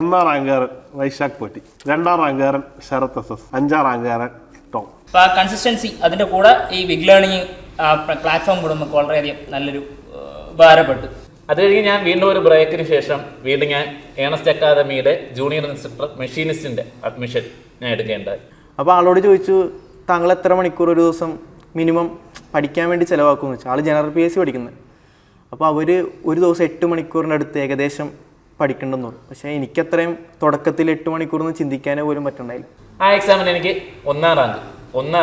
ഒന്നാം റാങ്കുകാരൻ വൈശാഖ് പോറ്റി, രണ്ടാം റാങ്കുകാരൻ ശരത് എസ്, അഞ്ചാം റാങ്കുകാരൻ ടോം. അപ്പോൾ ആ കൺസിസ്റ്റൻസി അതിൻ്റെ കൂടെ ഈ ബിഗ് ലേണിംഗ് പ്ലാറ്റ്ഫോം കൂടെ നമുക്ക് വളരെയധികം നല്ലൊരു ഉപകാരപ്പെട്ടു. അത് കഴിഞ്ഞ് ഞാൻ വീണ്ടും ഒരു ബ്രേക്കിന് ശേഷം വീണ്ടും ഞാൻ ഏണസ്റ്റ് അക്കാദമിയുടെ ജൂനിയർ ഇൻസ്ട്രക്ടർ മെഷീനിസ്റ്റിൻ്റെ അഡ്മിഷൻ ഞാൻ എടുക്കേണ്ടതായി. അപ്പോൾ ആളോട് ചോദിച്ചു, താങ്കൾ എത്ര മണിക്കൂർ ഒരു ദിവസം മിനിമം പഠിക്കാൻ വേണ്ടി ചിലവാക്കുമെന്ന് വെച്ചാൽ. ആൾ ജനറൽ PSC പഠിക്കുന്നത്. അപ്പോൾ അവർ ഒരു ദിവസം 8 മണിക്കൂറിൻ്റെ അടുത്ത് ഏകദേശം പഠിക്കണമെന്ന് പറഞ്ഞു. പക്ഷേ എനിക്കത്രയും തുടക്കത്തിൽ 8 മണിക്കൂറൊന്നും ചിന്തിക്കാനേ പോലും പറ്റുന്നുണ്ടായില്ല. ആ എക്സാമിന് എനിക്ക് ഒന്നാം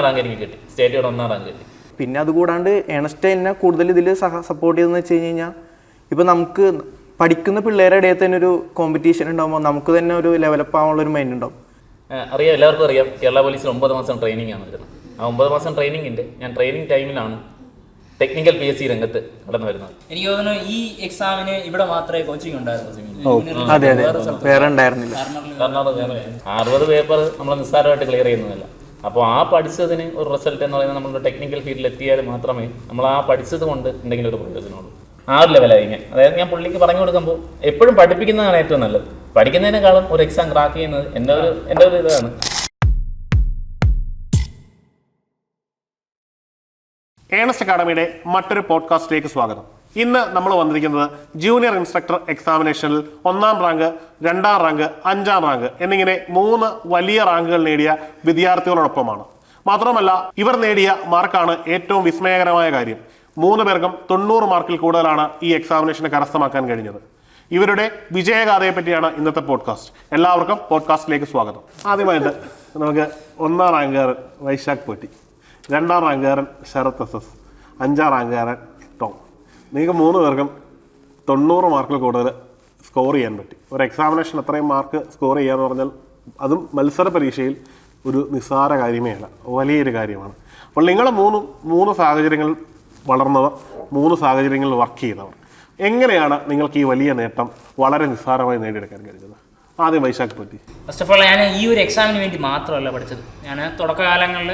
റാങ്ക് എനിക്ക് കിട്ടി, സ്റ്റേറ്റിയുടെ ഒന്നാം റാങ്ക് കിട്ടി. പിന്നെ അതുകൂടാണ്ട് ഏണസ്റ്റ് എന്നെ കൂടുതൽ ഇതിൽ സപ്പോർട്ട് ചെയ്തതെന്ന് വെച്ച് കഴിഞ്ഞാൽ, ഇപ്പോൾ നമുക്ക് പഠിക്കുന്ന പിള്ളേരുടെ ഇടയിൽ തന്നെ ഒരു കോമ്പറ്റീഷൻ ഉണ്ടാകുമ്പോൾ നമുക്ക് തന്നെ ഒരു ലെവലപ്പ് ആവാനുള്ളൊരു മൈൻഡ് ഉണ്ടാവും. അറിയാം, എല്ലാവർക്കും അറിയാം, കേരള പോലീസിൽ 9 മാസം ട്രെയിനിങ് ആണ് വരുന്നത്. ആ 9 മാസം ട്രെയിനിങ്ങിൻ്റെ ഞാൻ ട്രെയിനിങ് ടൈമിലാണ് ടെക്നിക്കൽ PSC രംഗത്ത് കടന്നു വരുന്നത്. എനിക്ക് തോന്നുന്നു ഈ എക്സാമിന് ഇവിടെ മാത്രമേ കോച്ചിങ് ഉണ്ടായിരുന്നു. അതെ അതെ, വേറെ ഉണ്ടായിരുന്നില്ല. 60 പേപ്പർ നമ്മൾ നിസ്സാരമായിട്ട് ക്ലിയർ ചെയ്യുന്നതല്ല. അപ്പോൾ ആ പഠിച്ചതിന് ഒരു റിസൾട്ട് എന്ന് പറയുന്നത് നമ്മുടെ ടെക്നിക്കൽ ഫീൽഡിൽ എത്തിയാൽ മാത്രമേ നമ്മൾ ആ പഠിച്ചത് കൊണ്ട് എന്തെങ്കിലും ഒരു പ്രയോജനമുള്ളൂ. ആ ഒരു ലെവലായി ഞാൻ. അതായത് ഞാൻ പുള്ളിക്ക് പറഞ്ഞു കൊടുക്കുമ്പോൾ എപ്പോഴും പഠിപ്പിക്കുന്നതാണ് ഏറ്റവും നല്ലത്. പഠിക്കുന്നതിനേക്കാളും ഒരു എക്സാം ക്രാക്ക് ചെയ്യുന്നത് എൻ്റെ ഒരു ഇതാണ്. ഏണസ്റ്റ് അക്കാഡമിയുടെ മറ്റൊരു പോഡ്കാസ്റ്റിലേക്ക് സ്വാഗതം. ഇന്ന് നമ്മൾ വന്നിരിക്കുന്നത് ജൂനിയർ ഇൻസ്ട്രക്ടർ എക്സാമിനേഷനിൽ 1-ാം റാങ്ക്, 2-ാം റാങ്ക്, 5-ാം റാങ്ക് എന്നിങ്ങനെ 3 വലിയ റാങ്കുകൾ നേടിയ വിദ്യാർത്ഥികളോടൊപ്പമാണ്. മാത്രമല്ല, ഇവർ നേടിയ മാർക്കാണ് ഏറ്റവും വിസ്മയകരമായ കാര്യം. 3 പേർക്കും 90 മാർക്കിൽ കൂടുതലാണ് ഈ എക്സാമിനേഷന് കരസ്ഥമാക്കാൻ കഴിഞ്ഞത്. ഇവരുടെ വിജയഗാഥയെ പറ്റിയാണ് ഇന്നത്തെ പോഡ്കാസ്റ്റ്. എല്ലാവർക്കും പോഡ്കാസ്റ്റിലേക്ക് സ്വാഗതം. ആദ്യമായിട്ട് നമുക്ക് 1-ാം റാങ്കുകാരൻ വൈശാഖ് പോറ്റി, 2-ാം റാങ്കുകാരൻ ശരത് എസ്, 5-ാം റാങ്കുകാരൻ ടോം. നിങ്ങൾക്ക് 3 പേർക്കും 90 മാർക്കിൽ കൂടുതൽ സ്കോർ ചെയ്യാൻ പറ്റി. ഒരു എക്സാമിനേഷൻ അത്രയും മാർക്ക് സ്കോർ ചെയ്യാന്ന് പറഞ്ഞാൽ അതും മത്സര പരീക്ഷയിൽ ഒരു നിസ്സാര കാര്യമേ അല്ല, വലിയൊരു കാര്യമാണ്. അപ്പോൾ നിങ്ങൾ 3 സാഹചര്യങ്ങളിൽ വളർന്നവർ, 3 സാഹചര്യങ്ങളിൽ വർക്ക് ചെയ്തവർ. എങ്ങനെയാണ് നിങ്ങൾക്ക് ഈ വലിയ നേട്ടം വളരെ നിസ്സാരമായി നേടിയെടുക്കാൻ കഴിഞ്ഞത്? ആദ്യം വൈശാഖ് പറ്റി. ഫസ്റ്റ് ഓഫ് ഓൾ, ഞാൻ ഈ ഒരു എക്സാമിന് വേണ്ടി മാത്രമല്ല പഠിച്ചത്. ഞാൻ തുടക്കകാലങ്ങളിൽ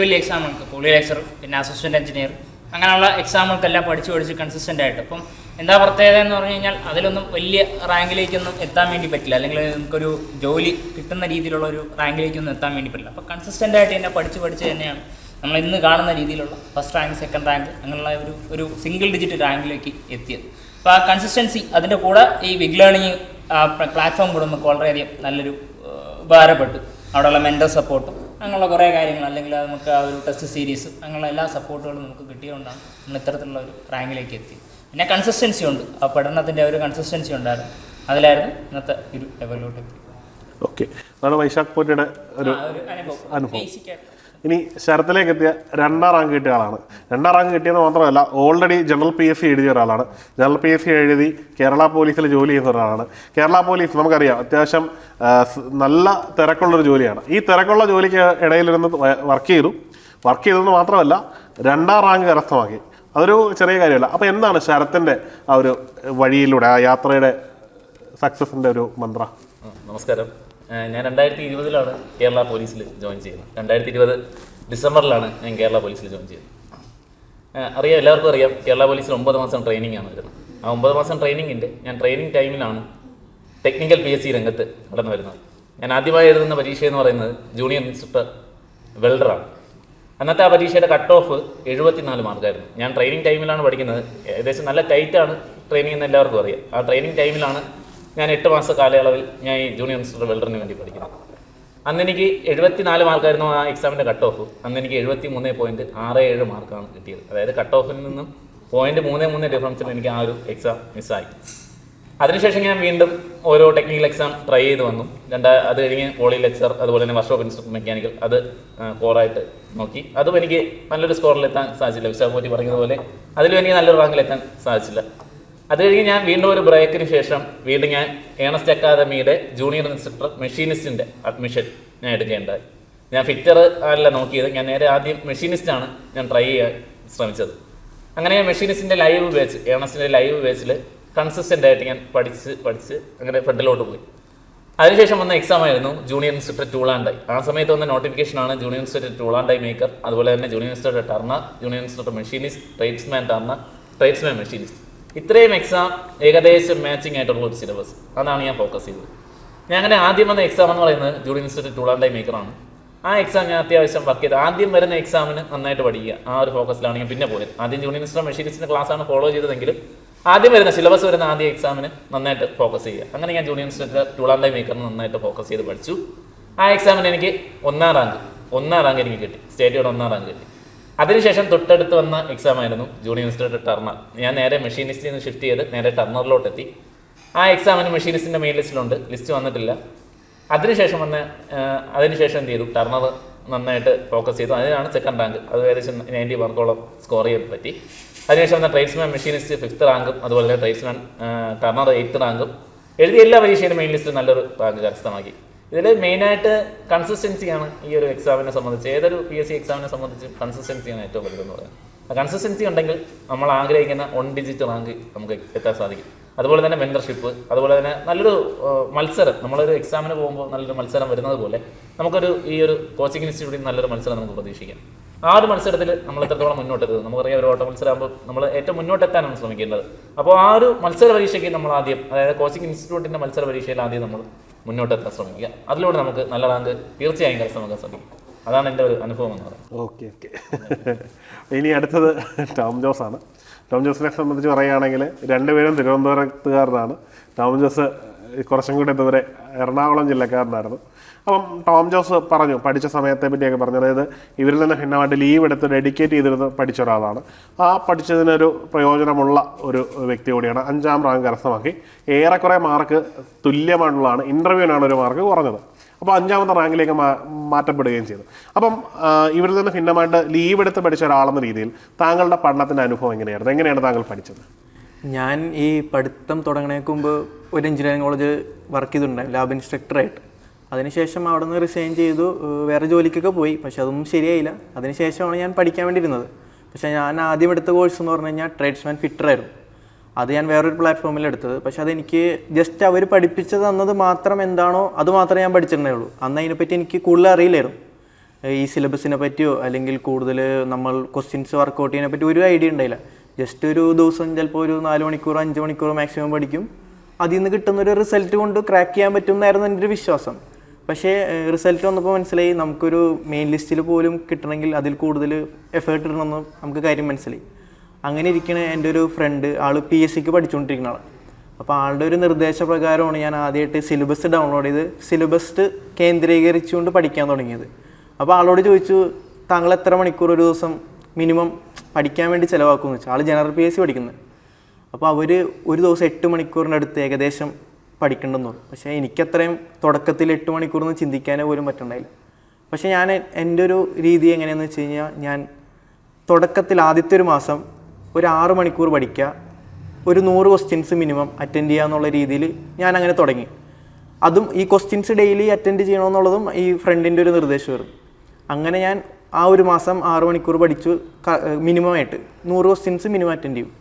വലിയ എക്സാമുകൾക്ക് പോളി ലെക്ചർ, പിന്നെ അസിസ്റ്റൻറ്റ് എഞ്ചിനീയർ, അങ്ങനെയുള്ള എക്സാമുകൾക്കെല്ലാം പഠിച്ച് കൺസിസ്റ്റൻ്റ് ആയിട്ട്. അപ്പം എന്താ പ്രത്യേകത എന്ന് പറഞ്ഞു കഴിഞ്ഞാൽ, അതിലൊന്നും വലിയ റാങ്കിലേക്കൊന്നും എത്താൻ വേണ്ടി പറ്റില്ല, അല്ലെങ്കിൽ നമുക്കൊരു ജോലി കിട്ടുന്ന രീതിയിലുള്ള ഒരു റാങ്കിലേക്കൊന്നും എത്താൻ വേണ്ടി പറ്റില്ല. അപ്പോൾ കൺസിസ്റ്റൻ്റ് ആയിട്ട് തന്നെ പഠിച്ച് തന്നെയാണ് നമ്മൾ ഇന്ന് കാണുന്ന രീതിയിലുള്ള ഫസ്റ്റ് റാങ്ക്, സെക്കൻഡ് റാങ്ക്, അങ്ങനെയുള്ള ഒരു സിംഗിൾ ഡിജിറ്റ് റാങ്കിലേക്ക് എത്തിയത്. അപ്പോൾ ആ കൺസിസ്റ്റൻസി അതിൻ്റെ കൂടെ ഈ ബിഗ് ലേണിംഗ് പ്ലാറ്റ്ഫോം കൂടെ നമുക്ക് വളരെയധികം നല്ലൊരു ഉപകാരപ്പെട്ടു. അവിടെയുള്ള മെൻ്റർ സപ്പോർട്ടും അങ്ങനെയുള്ള കുറേ കാര്യങ്ങൾ, അല്ലെങ്കിൽ നമുക്ക് ആ ഒരു ടെസ്റ്റ് സീരീസ്, അങ്ങനെയുള്ള എല്ലാ സപ്പോർട്ടുകളും നമുക്ക് കിട്ടിയതുകൊണ്ടാണ് നമ്മൾ ഇത്തരത്തിലുള്ള ഒരു റാങ്കിലേക്ക് എത്തിയത്. പിന്നെ കൺസിസ്റ്റൻസി ഉണ്ട്, ആ പഠനത്തിൻ്റെ ഒരു കൺസിസ്റ്റൻസി ഉണ്ടായിരുന്നു. അതിലായിരുന്നു ഇന്നത്തെ ഒരു ലെവലിലോട്ട് എത്തി. ഓക്കെ, അതാണ് വൈശാഖ് പോറ്റിയുടെ ഒരു അനുഭവം. ഇനി ശരത്തിലേക്ക് എത്തിയ 2-ാം റാങ്ക് കിട്ടിയ ആളാണ്. 2-ാം റാങ്ക് കിട്ടിയെന്ന് മാത്രമല്ല, ഓൾറെഡി ജനറൽ PSC എഴുതിയ ഒരാളാണ്. ജനറൽ PSC എഴുതി കേരള പോലീസിൽ ജോലി ചെയ്യുന്ന ഒരാളാണ്. കേരള പോലീസ് നമുക്കറിയാം, അത്യാവശ്യം നല്ല തിരക്കുള്ളൊരു ജോലിയാണ്. ഈ തിരക്കുള്ള ജോലിക്ക് ഇടയിലിരുന്ന് വർക്ക് ചെയ്തെന്ന് മാത്രമല്ല 2-ാം റാങ്ക് കരസ്ഥമാക്കി. അതൊരു ചെറിയ കാര്യമല്ല. അപ്പോൾ എന്താണ് ശരത്തിൻ്റെ ആ ഒരു വഴിയിലൂടെ, ആ യാത്രയുടെ സക്സസിൻ്റെ ഒരു മന്ത്ര? നമസ്കാരം. ഞാൻ 2020 കേരള പോലീസിൽ ജോയിൻ ചെയ്യുന്നത്. 2020 ഡിസംബറിലാണ് ഞാൻ കേരള പോലീസിൽ ജോയിൻ ചെയ്യുന്നത്. അറിയാം, എല്ലാവർക്കും അറിയാം, കേരള പോലീസിൽ 9 മാസം ട്രെയിനിങ് ആണ് വരുന്നത്. ആ 9 മാസം ട്രെയിനിങ്ങിൻ്റെ ഞാൻ ട്രെയിനിങ് ടൈമിലാണ് ടെക്നിക്കൽ PSC രംഗത്ത് കടന്നു വരുന്നത്. ഞാൻ ആദ്യമായി എഴുതുന്ന പരീക്ഷ എന്ന് പറയുന്നത് ജൂനിയർ ഇൻസ്ട്രക്ടർ വെൽഡറാണ്. അന്നത്തെ ആ പരീക്ഷയുടെ കട്ട് ഓഫ് 74 മാർക്കായിരുന്നു. ഞാൻ ട്രെയിനിങ് ടൈമിലാണ് പഠിക്കുന്നത്. ഏകദേശം നല്ല ടൈറ്റാണ് ട്രെയിനിങ് എന്ന് എല്ലാവർക്കും അറിയാം. ആ ട്രെയിനിങ് ടൈമിലാണ് ഞാൻ 8 മാസ കാലയളവിൽ ഞാൻ ഈ ജൂനിയർ ഇൻസ്ട്രക്ടർ വെൽഡറിന് വേണ്ടി പഠിക്കുന്നത്. അന്ന് എനിക്ക് 74 മാർക്കായിരുന്നു ആ എക്സാമിൻ്റെ കട്ട് ഓഫ്. അന്ന് എനിക്ക് 73.67 മാർക്കാണ് കിട്ടിയത്. അതായത് കട്ട് ഓഫിൽ നിന്നും 0.33 ഡിഫറൻസിൽ എനിക്ക് ആ ഒരു എക്സാം മിസ്സായി. അതിനുശേഷം ഞാൻ വീണ്ടും ഓരോ ടെക്നിക്കൽ എക്സാം ട്രൈ ചെയ്ത് വന്നു. അത് കഴിഞ്ഞ് പോളി ലെക്ചർ, അതുപോലെ തന്നെ വർക്ക്ഷോപ്പ് ഇൻസ്ട്രക്ടർ മെക്കാനിക്കൽ, അത് കോറായിട്ട് നോക്കി. അതും എനിക്ക് നല്ലൊരു സ്കോറിലെത്താൻ സാധിച്ചില്ല. വൈശാഖ് പോറ്റി പറഞ്ഞതുപോലെ അതിലും എനിക്ക് നല്ലൊരു റാങ്കിലെത്താൻ സാധിച്ചില്ല. അത് കഴിഞ്ഞ് ഞാൻ വീണ്ടും ഒരു ബ്രേക്കിന് ശേഷം വീണ്ടും ഞാൻ ഏണസ്റ്റ് അക്കാദമിയുടെ ജൂനിയർ ഇൻസ്ട്രക്ടർ മെഷീനിസ്റ്റിൻ്റെ അഡ്മിഷൻ ഞാൻ എടുക്കേണ്ടതായി. ഞാൻ ഫിറ്റർ അല്ല നോക്കിയത്, ഞാൻ നേരെ ആദ്യം മെഷീനിസ്റ്റാണ് ഞാൻ ട്രൈ ചെയ്യാൻ ശ്രമിച്ചത്. അങ്ങനെ ഞാൻ മെഷീനിസ്റ്റിൻ്റെ ലൈവ് ബാച്ച്, ഏണസ്റ്റിൻ്റെ ലൈവ് ബാച്ചിൽ കൺസിസ്റ്റൻ്റ് ആയിട്ട് ഞാൻ പഠിച്ച് അങ്ങനെ ഫ്രണ്ടിലോട്ട് പോയി. അതിനുശേഷം വന്ന എക്സാം ആയിരുന്നു junior instructor tool and die. ആ സമയത്ത് വന്ന നോട്ടിഫിക്കേഷനാണ് junior instructor tool and die maker, അതുപോലെ തന്നെ junior instructor turner, junior instructor machinist, tradesman turner, tradesman machinist. ഇത്രയും എക്സാം ഏകദേശം മാച്ചിങ് ആയിട്ടുള്ള ഒരു സിലബസ്, അതാണ് ഞാൻ ഫോക്കസ് ചെയ്തത്. ഞാൻ അങ്ങനെ ആദ്യം വന്ന എക്സാം എന്ന് പറയുന്നത് junior institute tool and die മേക്കറാണ്. ആ എക്സാം ഞാൻ അത്യാവശ്യം വർക്ക് ചെയ്ത് ആദ്യം വരുന്ന എക്സാമിന് നന്നായിട്ട് പഠിക്കുക, ആ ഒരു ഫോക്കസിലാണ് ഞാൻ പിന്നെ പോയത്. ആദ്യം ജൂനിയർ ഇൻസ്റ്റിറ്റ്യൂട്ട് മെഷീനിസ്റ്റിൻ്റെ ക്ലാസ്സാണ് ഫോളോ ചെയ്തതെങ്കിലും ആദ്യം വരുന്ന സിലബസ് വരുന്ന ആദ്യ എക്സാമിന് നന്നായിട്ട് ഫോക്കസ് ചെയ്യുക. അങ്ങനെ ഞാൻ junior institute tool and die മേക്കറിന് നന്നായിട്ട് ഫോക്കസ് ചെയ്ത് പഠിച്ചു. ആ എക്സാമിന് എനിക്ക് ഒന്നാം റാങ്ക് എനിക്ക് കിട്ടി, സ്റ്റേറ്റിയുടെ 1ാം റാങ്ക് കിട്ടി. അതിനുശേഷം തൊട്ടടുത്ത് വന്ന എക്സാം ആയിരുന്നു ജൂനിയർ ഇൻസ്റ്റിറ്റ്യൂട്ട് ടർണർ. ഞാൻ നേരെ മെഷീനിസ്റ്റിൽ നിന്ന് ഷിഫ്റ്റ് ചെയ്ത് നേരെ ടർണറിലോട്ട് എത്തി. ആ എക്സാമിന് മെഷീനിസ്റ്റിൻ്റെ മെയിൻ ലിസ്റ്റിലുണ്ട്, ലിസ്റ്റ് വന്നിട്ടില്ല. അതിനുശേഷം എന്ത് ചെയ്തു, ടർണർ നന്നായിട്ട് ഫോക്കസ് ചെയ്തു. അതിനാണ് 2nd റാങ്ക്, അത് ഏകദേശം 90 മാർക്കോളം സ്കോർ ചെയ്യാൻ പറ്റി. അതിനുശേഷം വന്ന ട്രേഡ്സ്മാൻ മെഷീനിസ്റ്റ് 5th റാങ്കും അതുപോലെ തന്നെ ട്രേഡ്സ്മാൻ ടർണർ 8th റാങ്കും എഴുതിയ എല്ലാ പരീക്ഷയിലും മെയിൻ ലിസ്റ്റിൽ നല്ലൊരു റാങ്ക് കരസ്ഥമാക്കി. ഇതിൽ മെയിനായിട്ട് കൺസിസ്റ്റൻസിയാണ് ഈ ഒരു എക്സാമിനെ സംബന്ധിച്ച്, ഏതൊരു PSC എക്സാമിനെ സംബന്ധിച്ച് കൺസിസ്റ്റൻസിയാണ് ഏറ്റവും വലുതെന്ന് പറയുന്നത്. ആ കൺസിസ്റ്റൻസി ഉണ്ടെങ്കിൽ നമ്മൾ ആഗ്രഹിക്കുന്ന 1 ഡിജിറ്റ് റാങ്ക് നമുക്ക് എത്താൻ സാധിക്കും. അതുപോലെ തന്നെ മെൻറ്റർഷിപ്പ്, അതുപോലെ തന്നെ നല്ലൊരു മത്സരം, നമ്മളൊരു എക്സാമിന് പോകുമ്പോൾ നല്ലൊരു മത്സരം വരുന്നത് പോലെ ഈ ഒരു കോച്ചിങ് ഇൻസ്റ്റിറ്റ്യൂട്ടിൽ നല്ലൊരു മത്സരം നമുക്ക് പ്രതീക്ഷിക്കാം. ആ ഒരു മത്സരത്തിൽ നമ്മൾ എത്രത്തോളം മുന്നോട്ടെത്തുന്നത്, നമുക്കറിയാം ഒരു ഓട്ട മത്സരമാകുമ്പോൾ നമ്മൾ ഏറ്റവും മുന്നോട്ടെത്താനാണ് ശ്രമിക്കേണ്ടത്. അപ്പോൾ ആ ഒരു മത്സര പരീക്ഷയ്ക്ക് നമ്മൾ ആദ്യം, അതായത് കോച്ചിങ് ഇൻസ്റ്റിറ്റ്യൂട്ടിൻ്റെ മത്സര പരീക്ഷയിൽ ആദ്യം നമ്മൾ മുന്നോട്ടെത്താൻ ശ്രമിക്കുക. അതിലൂടെ നമുക്ക് നല്ല റാങ്ക് തീർച്ചയായും കരസ്ഥമാക്കാൻ സാധിക്കും. അതാണ് എൻ്റെ ഒരു അനുഭവം എന്ന് പറയുന്നത്. ഓക്കെ. ഇനി അടുത്തത് ടോം ജോസ് ആണ്. ടോം ജോസിനെ സംബന്ധിച്ച് പറയുകയാണെങ്കിൽ രണ്ടുപേരും തിരുവനന്തപുരത്തുകാരനാണ്. ടോം ജോസ് കുറച്ചും കൂടി ഇതുവരെ എറണാകുളം ജില്ലക്കാരനായിരുന്നു. അപ്പം ടോം ജോസ് പറഞ്ഞു പഠിച്ച സമയത്തെ പറ്റിയൊക്കെ പറഞ്ഞു. അതായത് ഇവരിൽ നിന്ന് ഭിന്നമായിട്ട് ലീവ് എടുത്ത് ഡെഡിക്കേറ്റ് ചെയ്തിരുന്ന് പഠിച്ച ഒരാളാണ്. ആ പഠിച്ചതിനൊരു പ്രയോജനമുള്ള ഒരു വ്യക്തി കൂടിയാണ്. 5ാം റാങ്ക് കരസ്ഥമാക്കി. ഏറെക്കുറെ മാർക്ക് തുല്യമായിട്ടുള്ളതാണ്, ഇൻ്റർവ്യൂവിനാണ് ഒരു മാർക്ക് കുറഞ്ഞത്. അപ്പോൾ 5ാമത്തെ റാങ്കിലേക്ക് മാറ്റപ്പെടുകയും ചെയ്തു. അപ്പം ഇവരിൽ നിന്ന് ഭിന്നമായിട്ട് ലീവ് എടുത്ത് പഠിച്ച ഒരാളെന്ന രീതിയിൽ താങ്കളുടെ പഠനത്തിൻ്റെ അനുഭവം എങ്ങനെയായിരുന്നു? എങ്ങനെയാണ് താങ്കൾ പഠിച്ചത്? ഞാൻ ഈ പഠിത്തം തുടങ്ങുന്നതിന് മുമ്പ് ഒരു എഞ്ചിനീയറിംഗ് കോളേജ് വർക്ക് ചെയ്തിട്ടുണ്ടായി ലാബ് ഇൻസ്ട്രക്ടറായിട്ട്. അതിനുശേഷം അവിടെ നിന്ന് റിസൈൻ ചെയ്തു, വേറെ ജോലിക്കൊക്കെ പോയി. പക്ഷെ അതൊന്നും ശരിയായില്ല. അതിനുശേഷമാണ് ഞാൻ പഠിക്കാൻ വേണ്ടിയിരുന്നത്. പക്ഷേ ഞാൻ ആദ്യം എടുത്ത കോഴ്സ് എന്ന് പറഞ്ഞു കഴിഞ്ഞാൽ ട്രേഡ്സ്മാൻ ഫിറ്ററായിരുന്നു. അത് ഞാൻ വേറൊരു പ്ലാറ്റ്ഫോമിൽ എടുത്തത്. പക്ഷെ അതെനിക്ക് ജസ്റ്റ് അവർ പഠിപ്പിച്ച് തന്നത് മാത്രം എന്താണോ അത് മാത്രമേ ഞാൻ പഠിച്ചിട്ടുണ്ടായുള്ളൂ. അന്ന് അതിനെപ്പറ്റി എനിക്ക് കൂടുതൽ അറിയില്ലായിരുന്നു. ഈ സിലബസിനെ പറ്റിയോ അല്ലെങ്കിൽ കൂടുതൽ നമ്മൾ ക്വസ്റ്റ്യൻസ് വർക്കൗട്ട് ചെയ്യുന്നതിനെ പറ്റി ഒരു ഐഡിയ ഉണ്ടായില്ല. ജസ്റ്റ് ഒരു ദിവസം ചിലപ്പോൾ ഒരു 4 മണിക്കൂർ 5 മണിക്കൂർ മാക്സിമം പഠിക്കും. അതിൽ നിന്ന് കിട്ടുന്നൊരു റിസൾട്ട് കൊണ്ട് ക്രാക്ക് ചെയ്യാൻ പറ്റും എന്നായിരുന്നു എൻ്റെ ഒരു വിശ്വാസം. പക്ഷേ റിസൾട്ട് വന്നപ്പോൾ മനസ്സിലായി നമുക്കൊരു മെയിൻ ലിസ്റ്റിൽ പോലും കിട്ടണമെങ്കിൽ അതിൽ കൂടുതൽ എഫേർട്ട് ഇടണമെന്ന് നമുക്ക് കാര്യം മനസ്സിലായി. അങ്ങനെ ഇരിക്കണ എൻ്റെ ഒരു ഫ്രണ്ട്, ആൾ PSCക്ക് പഠിച്ചുകൊണ്ടിരിക്കുന്ന ആളാണ്. അപ്പോൾ ആളുടെ ഒരു നിർദ്ദേശപ്രകാരമാണ് ഞാൻ ആദ്യമായിട്ട് സിലബസ് ഡൗൺലോഡ് ചെയ്ത് സിലബസ് കേന്ദ്രീകരിച്ചുകൊണ്ട് പഠിക്കാൻ തുടങ്ങിയത്. അപ്പോൾ ആളോട് ചോദിച്ചു, താങ്കൾ എത്ര മണിക്കൂർ ഒരു ദിവസം മിനിമം പഠിക്കാൻ വേണ്ടി ചിലവാക്കുമെന്ന് വെച്ചാൽ. ആൾ ജനറൽ PSC പഠിക്കുന്നത്. അപ്പോൾ അവർ ഒരു ദിവസം 8 മണിക്കൂറിൻ്റെ അടുത്ത് ഏകദേശം പഠിക്കേണ്ടെന്ന് പറഞ്ഞു. പക്ഷേ എനിക്കത്രയും തുടക്കത്തിൽ 8 മണിക്കൂറൊന്നും ചിന്തിക്കാനേ പോലും പറ്റുന്നുണ്ടായില്ല. പക്ഷേ ഞാൻ എൻ്റെ ഒരു രീതി എങ്ങനെയാണെന്ന് വെച്ച് കഴിഞ്ഞാൽ, ഞാൻ തുടക്കത്തിൽ ആദ്യത്തെ ഒരു മാസം ഒരു 6 മണിക്കൂർ പഠിക്കുക, ഒരു 100 ക്വസ്റ്റ്യൻസ് മിനിമം അറ്റൻഡ് ചെയ്യുക എന്നുള്ള രീതിയിൽ ഞാൻ അങ്ങനെ തുടങ്ങി. അതും ഈ ക്വസ്റ്റ്യൻസ് ഡെയിലി അറ്റൻഡ് ചെയ്യണമെന്നുള്ളതും ഈ ഫ്രണ്ടിൻ്റെ ഒരു നിർദ്ദേശമായിരുന്നു. അങ്ങനെ ഞാൻ ആ ഒരു മാസം 6 മണിക്കൂർ പഠിച്ചു, മിനിമമായിട്ട് 100 ക്വസ്റ്റ്യൻസ് മിനിമം അറ്റൻഡ് ചെയ്യും.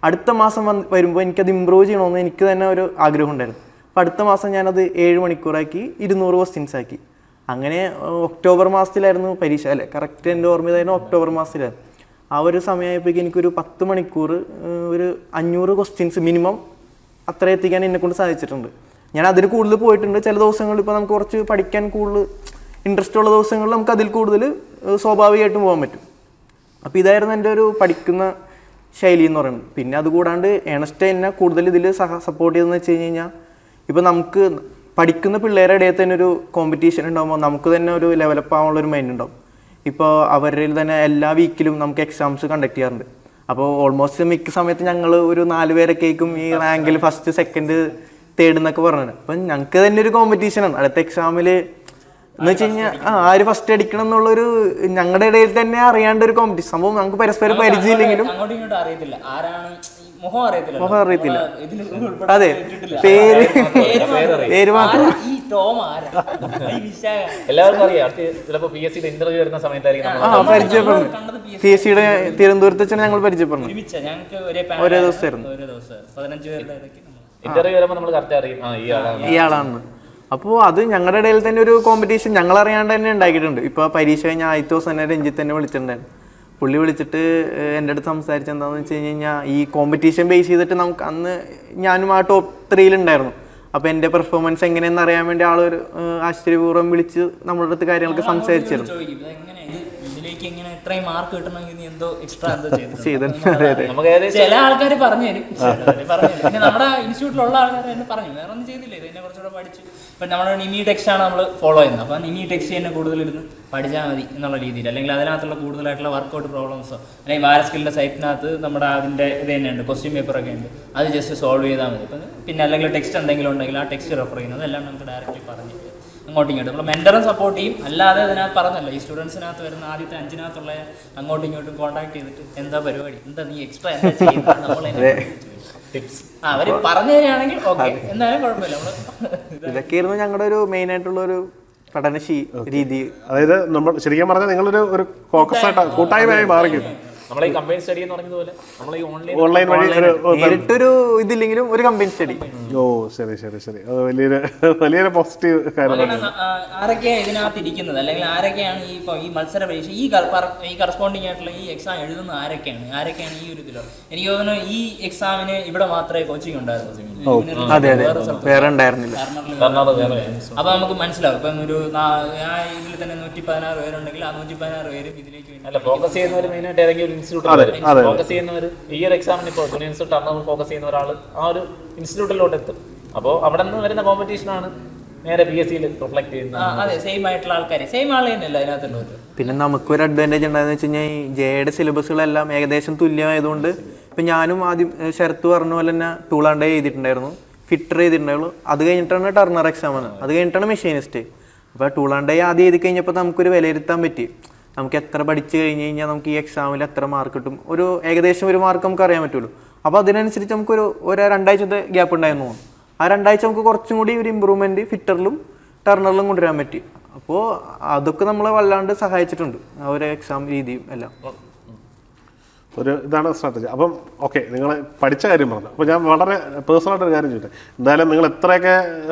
അടുത്ത മാസം വരുമ്പോൾ എനിക്കത് ഇമ്പ്രൂവ് ചെയ്യണമെന്ന് എനിക്ക് തന്നെ ഒരു ആഗ്രഹം ഉണ്ടായിരുന്നു. അപ്പോൾ അടുത്ത മാസം ഞാനത് 7 മണിക്കൂറാക്കി 200 ക്വസ്റ്റ്യൻസ് ആക്കി. അങ്ങനെ ഒക്ടോബർ മാസത്തിലായിരുന്നു പരീക്ഷ, അല്ലേ കറക്റ്റ് എൻ്റെ ഓർമ്മയിലായിരുന്നു ഒക്ടോബർ മാസത്തിലായിരുന്നു. ആ ഒരു സമയമായപ്പോഴേക്കും എനിക്കൊരു 10 മണിക്കൂർ ഒരു 500 ക്വസ്റ്റ്യൻസ് മിനിമം അത്ര എത്തിക്കാൻ എന്നെക്കൊണ്ട് സാധിച്ചിട്ടുണ്ട്. ഞാൻ അതിൽ കൂടുതൽ പോയിട്ടുണ്ട്. ചില ദിവസങ്ങളിൽ ഇപ്പോൾ നമുക്ക് കുറച്ച് പഠിക്കാൻ കൂടുതൽ ഇൻട്രസ്റ്റ് ഉള്ള ദിവസങ്ങളിൽ നമുക്ക് അതിൽ കൂടുതൽ സ്വാഭാവികമായിട്ടും പോകാൻ പറ്റും. അപ്പോൾ ഇതായിരുന്നു എൻ്റെ ഒരു പഠിക്കുന്ന ശൈലി എന്ന് പറയുന്നത്. പിന്നെ അതുകൂടാണ്ട് ഏണസ്റ്റ് എന്നെ കൂടുതൽ ഇതിൽ സപ്പോർട്ട് ചെയ്തതെന്ന് വെച്ച് കഴിഞ്ഞ് കഴിഞ്ഞാൽ, ഇപ്പോൾ നമുക്ക് പഠിക്കുന്ന പിള്ളേരുടെ ഇടയിൽ തന്നെ ഒരു കോമ്പറ്റീഷൻ ഉണ്ടാകുമ്പോൾ നമുക്ക് തന്നെ ഒരു ഡെവലപ്പ് ആവാനുള്ളൊരു മൈൻഡ് ഉണ്ടാവും. ഇപ്പോൾ അവരിൽ തന്നെ എല്ലാ വീക്കിലും നമുക്ക് എക്സാംസ് കണ്ടക്ട് ചെയ്യാറുണ്ട്. അപ്പോൾ ഓൾമോസ്റ്റ് മിക്ക സമയത്ത് ഞങ്ങൾ ഒരു 4 പേരൊക്കെ ആയിരിക്കും ഈ റാങ്കിൽ 1st 2nd 3rd എന്നൊക്കെ പറഞ്ഞത്. അപ്പം ഞങ്ങൾക്ക് തന്നെ ഒരു കോമ്പറ്റീഷനാണ് അടുത്ത എക്സാമിൽ എന്ന് വെച്ച് കഴിഞ്ഞാൽ ആര് ഫസ്റ്റ് അടിക്കണം എന്നുള്ളൊരു ഞങ്ങളുടെ ഇടയിൽ തന്നെ അറിയാണ്ട് ഒരു കോമ്പറ്റീഷൻ സംഭവം. നമുക്ക് പരസ്പരം പരിചയമില്ലെങ്കിലും മുഖം അറിയത്തില്ല. അതെ, പേര് മാത്രം എല്ലാവർക്കും അറിയാം. ചിലപ്പോൾ PSCയുടെ ഇന്റർവ്യൂ വരുന്ന സമയത്തായിരിക്കും പരിചയപ്പെടുന്നു. PSCയുടെ തിരുവനന്തപുരത്ത് വെച്ചാണ് ഞങ്ങൾ പരിചയപ്പെടുന്നു. ഒരേ ദിവസമായിരുന്നു ഇന്റർവ്യൂ വരുമ്പോൾ നമ്മൾ കറക്റ്റ് അറിയും ഇയാളാണ്. അപ്പോൾ അത് ഞങ്ങളുടെ ഇടയിൽ തന്നെ ഒരു കോമ്പറ്റീഷൻ ഞങ്ങളറിയാണ്ട് തന്നെ ഉണ്ടാക്കിയിട്ടുണ്ട്. ഇപ്പോൾ പരീക്ഷ കഴിഞ്ഞാൽ ആദ്യത്തെ ദിവസം തന്നെ രഞ്ജിത്ത് തന്നെ വിളിച്ചിട്ടുണ്ടായിരുന്നു. പുള്ളി വിളിച്ചിട്ട് എൻ്റെ അടുത്ത് സംസാരിച്ചത് എന്താണെന്ന് വെച്ച് കഴിഞ്ഞാൽ ഈ കോമ്പറ്റീഷൻ ബേസ് ചെയ്തിട്ട് നമുക്ക് അന്ന് ഞാനും ആ ടോപ്പ് 3 ഉണ്ടായിരുന്നു. അപ്പോൾ എൻ്റെ പെർഫോമൻസ് എങ്ങനെയെന്ന് അറിയാൻ വേണ്ടി ആളൊരു ആശ്ചര്യപൂർവ്വം വിളിച്ച് നമ്മളുടെ അടുത്ത് കാര്യങ്ങളൊക്കെ സംസാരിച്ചിരുന്നു. മാർക്ക് കിട്ടണമെങ്കിൽ നീ എന്തോ എക്സ്ട്രാ എന്തോ ചില ആൾക്കാർ പറഞ്ഞു തരും. പിന്നെ നമ്മുടെ ഇൻസ്റ്റിറ്റ്യൂട്ടിലുള്ള ആൾക്കാർ തന്നെ പറഞ്ഞു വേറെ ഒന്നും ചെയ്തില്ല, ഇതിനെ കുറച്ചുകൂടെ പഠിച്ചു. ഇപ്പം നമ്മുടെ നിമി ടെക്സ്റ്റ് ആണ് നമ്മൾ ഫോളോ ചെയ്യുന്നത്. അപ്പം നിമി ടെക്സ്റ്റ് തന്നെ കൂടുതലിരുന്ന് പഠിച്ചാൽ മതി എന്നുള്ള രീതിയിൽ, അല്ലെങ്കിൽ അതിനകത്തുള്ള കൂടുതലായിട്ടുള്ള വർക്കൗട്ട് പ്രോബ്ലംസോ അല്ലെങ്കിൽ വാരസ്കിലിൻ്റെ സൈറ്റിനകത്ത് നമ്മുടെ അതിൻ്റെ ഇത് തന്നെയുണ്ട്, ക്വസ്റ്റ്യൻ പേപ്പറൊക്കെ ഉണ്ട്, അത് ജസ്റ്റ് സോൾവ് ചെയ്താൽ മതി. അപ്പം പിന്നെ അല്ലെങ്കിൽ ടെക്സ്റ്റ് എന്തെങ്കിലും ഉണ്ടെങ്കിൽ ആ ടെക്സ്റ്റ് റെഫർ ചെയ്യുന്നത് എല്ലാം നമുക്ക് ഡയറക്റ്റ്ലി പറഞ്ഞു അങ്ങോട്ടും ഇങ്ങോട്ടും നമ്മൾ മെൻറ്ററും സപ്പോർട്ട് ചെയ്യും. അല്ലാതെ അതിനകത്ത് പറഞ്ഞല്ലോ ഈ സ്റ്റുഡൻസിനകത്ത് വരുന്ന ആദ്യത്തെ 5 അങ്ങോട്ടും ഇങ്ങോട്ടും കോൺടാക്ട് ചെയ്തിട്ട് എന്താ പരിപാടി, എന്താ നീ എക്സ്ട്രാ എന്താ ചെയ്യുന്നത് നമ്മൾ ടിപ്സ് അവർ പറഞ്ഞു തരികയാണെങ്കിൽ ഓക്കെ, എന്തായാലും കുഴപ്പമില്ല. നമ്മൾ ഇതൊക്കെയായിരുന്നു ഞങ്ങളുടെ ഒരു മെയിൻ ആയിട്ടുള്ള ഒരു പഠന രീതി. അതായത് നമ്മൾ ശരിക്കും പറഞ്ഞാൽ നിങ്ങളൊരു ഒരു ഫോക്കസ് ആയിട്ട് കൂട്ടായ്മയായി മാറിക്കും. നമ്മളെ ഈ കമ്പൈൻ സ്റ്റഡി എന്ന് പറഞ്ഞതുപോലെ നമ്മൾ ഈ ഓൺലൈൻ വഴി നേരിട്ടൊരു ഇതില്ലെങ്കിലും ഒരു കമ്പൈൻ സ്റ്റഡി. ഓ ശരി ശരി ശരി, അത് വലിയൊരു പോസിറ്റീവ് കാര്യമാണ്. ആരൊക്കെയാണ് ഇതിനകത്ത് ഇരിക്കുന്നത്, അല്ലെങ്കിൽ ആരൊക്കെയാണ് ഈ മത്സര പരീക്ഷ ഈ കറസ്പോണ്ടിങ് ആയിട്ടുള്ള ഈ എക്സാം എഴുതുന്ന ആരൊക്കെയാണ് ഈ ഒരു ഇതിലോ? എനിക്ക് തോന്നുന്നു ഈ എക്സാമിന് ഇവിടെ മാത്രമേ കോച്ചിങ് ഉണ്ടായിരുന്നു, അതെ അതെ, വേറെ ഉണ്ടായിരുന്നില്ല. അപ്പൊ നമുക്ക് മനസ്സിലാവും. ഇപ്പം ഒരു ഇതിൽ തന്നെ 116 പേരുണ്ടെങ്കിൽ ആ 116 പേരും ഇതിലേക്ക് ഫോക്കസ് ചെയ്യുന്നവർ മെയിനായിട്ട് ഏതെങ്കിലും ഇൻസ്റ്റിറ്റ്യൂട്ടിൽ ഫോക്കസ് ചെയ്യുന്നവർ ഈ ഒരു എക്സാമിന് ഇപ്പോൾ ജൂനിയർ ഇൻസ്റ്റിറ്റ്യൂട്ട് ഫോക്കസ് ചെയ്യുന്ന ഒരാൾ ആ ഒരു ഇൻസ്റ്റിറ്റ്യൂട്ടിലോട്ട് എത്തും. അപ്പോൾ അവിടെ നിന്ന് വരുന്ന കോമ്പറ്റീഷനാണ് നേരെ PSC റിഫ്ലക്ട് ചെയ്യുന്നത്. അതെ, സെയിം ആയിട്ടുള്ള ആൾക്കാർ, സെയിം ആൾ തന്നെയല്ല അതിനകത്തുള്ളത്. പിന്നെ നമുക്കൊരു അഡ്വാൻറ്റേജ് ഉണ്ടായെന്ന് വെച്ച് കഴിഞ്ഞാൽ ഈ ജെയുടെ സിലബസുകളെല്ലാം ഏകദേശം തുല്യമായതുകൊണ്ട് ഇപ്പം ഞാനും ആദ്യം ശരത്ത് പറഞ്ഞ പോലെ തന്നെ ടൂളാണ്ടേ ചെയ്തിട്ടുണ്ടായിരുന്നു, ഫിറ്റർ ചെയ്തിട്ടുണ്ടായുള്ളൂ. അത് കഴിഞ്ഞിട്ടാണ് ടർണർ എക്സാം വന്നത്, അത് കഴിഞ്ഞിട്ടാണ് മെഷീനിസ്റ്റ്. അപ്പോൾ ടൂളാണ്ടേ ആദ്യം എഴുതി കഴിഞ്ഞപ്പോൾ നമുക്കൊരു വിലയിരുത്താൻ പറ്റി, നമുക്ക് എത്ര പഠിച്ചു കഴിഞ്ഞ് കഴിഞ്ഞാൽ നമുക്ക് ഈ എക്സാമിൽ എത്ര മാർക്ക് കിട്ടും, ഒരു ഏകദേശം ഒരു മാർക്ക് നമുക്ക് അറിയാൻ പറ്റുള്ളൂ. അപ്പോൾ അതിനനുസരിച്ച് നമുക്കൊരു 2 ആഴ്ചത്തെ ഗ്യാപ്പ് ഉണ്ടായിരുന്നു. ആ 2 ആഴ്ച നമുക്ക് കുറച്ചും കൂടി ഒരു ഇമ്പ്രൂവ്മെൻറ്റ് ഫിറ്ററിലും ടർണറിലും കൊണ്ടുവരാൻ പറ്റി. അപ്പോൾ അതൊക്കെ നമ്മളെ വല്ലാണ്ട് സഹായിച്ചിട്ടുണ്ട്, ആ ഒരു എക്സാം രീതിയും എല്ലാം. ഒരു ഇതാണ് സ്ട്രാറ്റജി. അപ്പം ഓക്കെ, നിങ്ങൾ പഠിച്ച കാര്യം പറഞ്ഞു. അപ്പോൾ ഞാൻ വളരെ പേഴ്സണലായിട്ടൊരു കാര്യം ചോദിച്ചത്, എന്തായാലും നിങ്ങൾ എത്രയൊക്കെ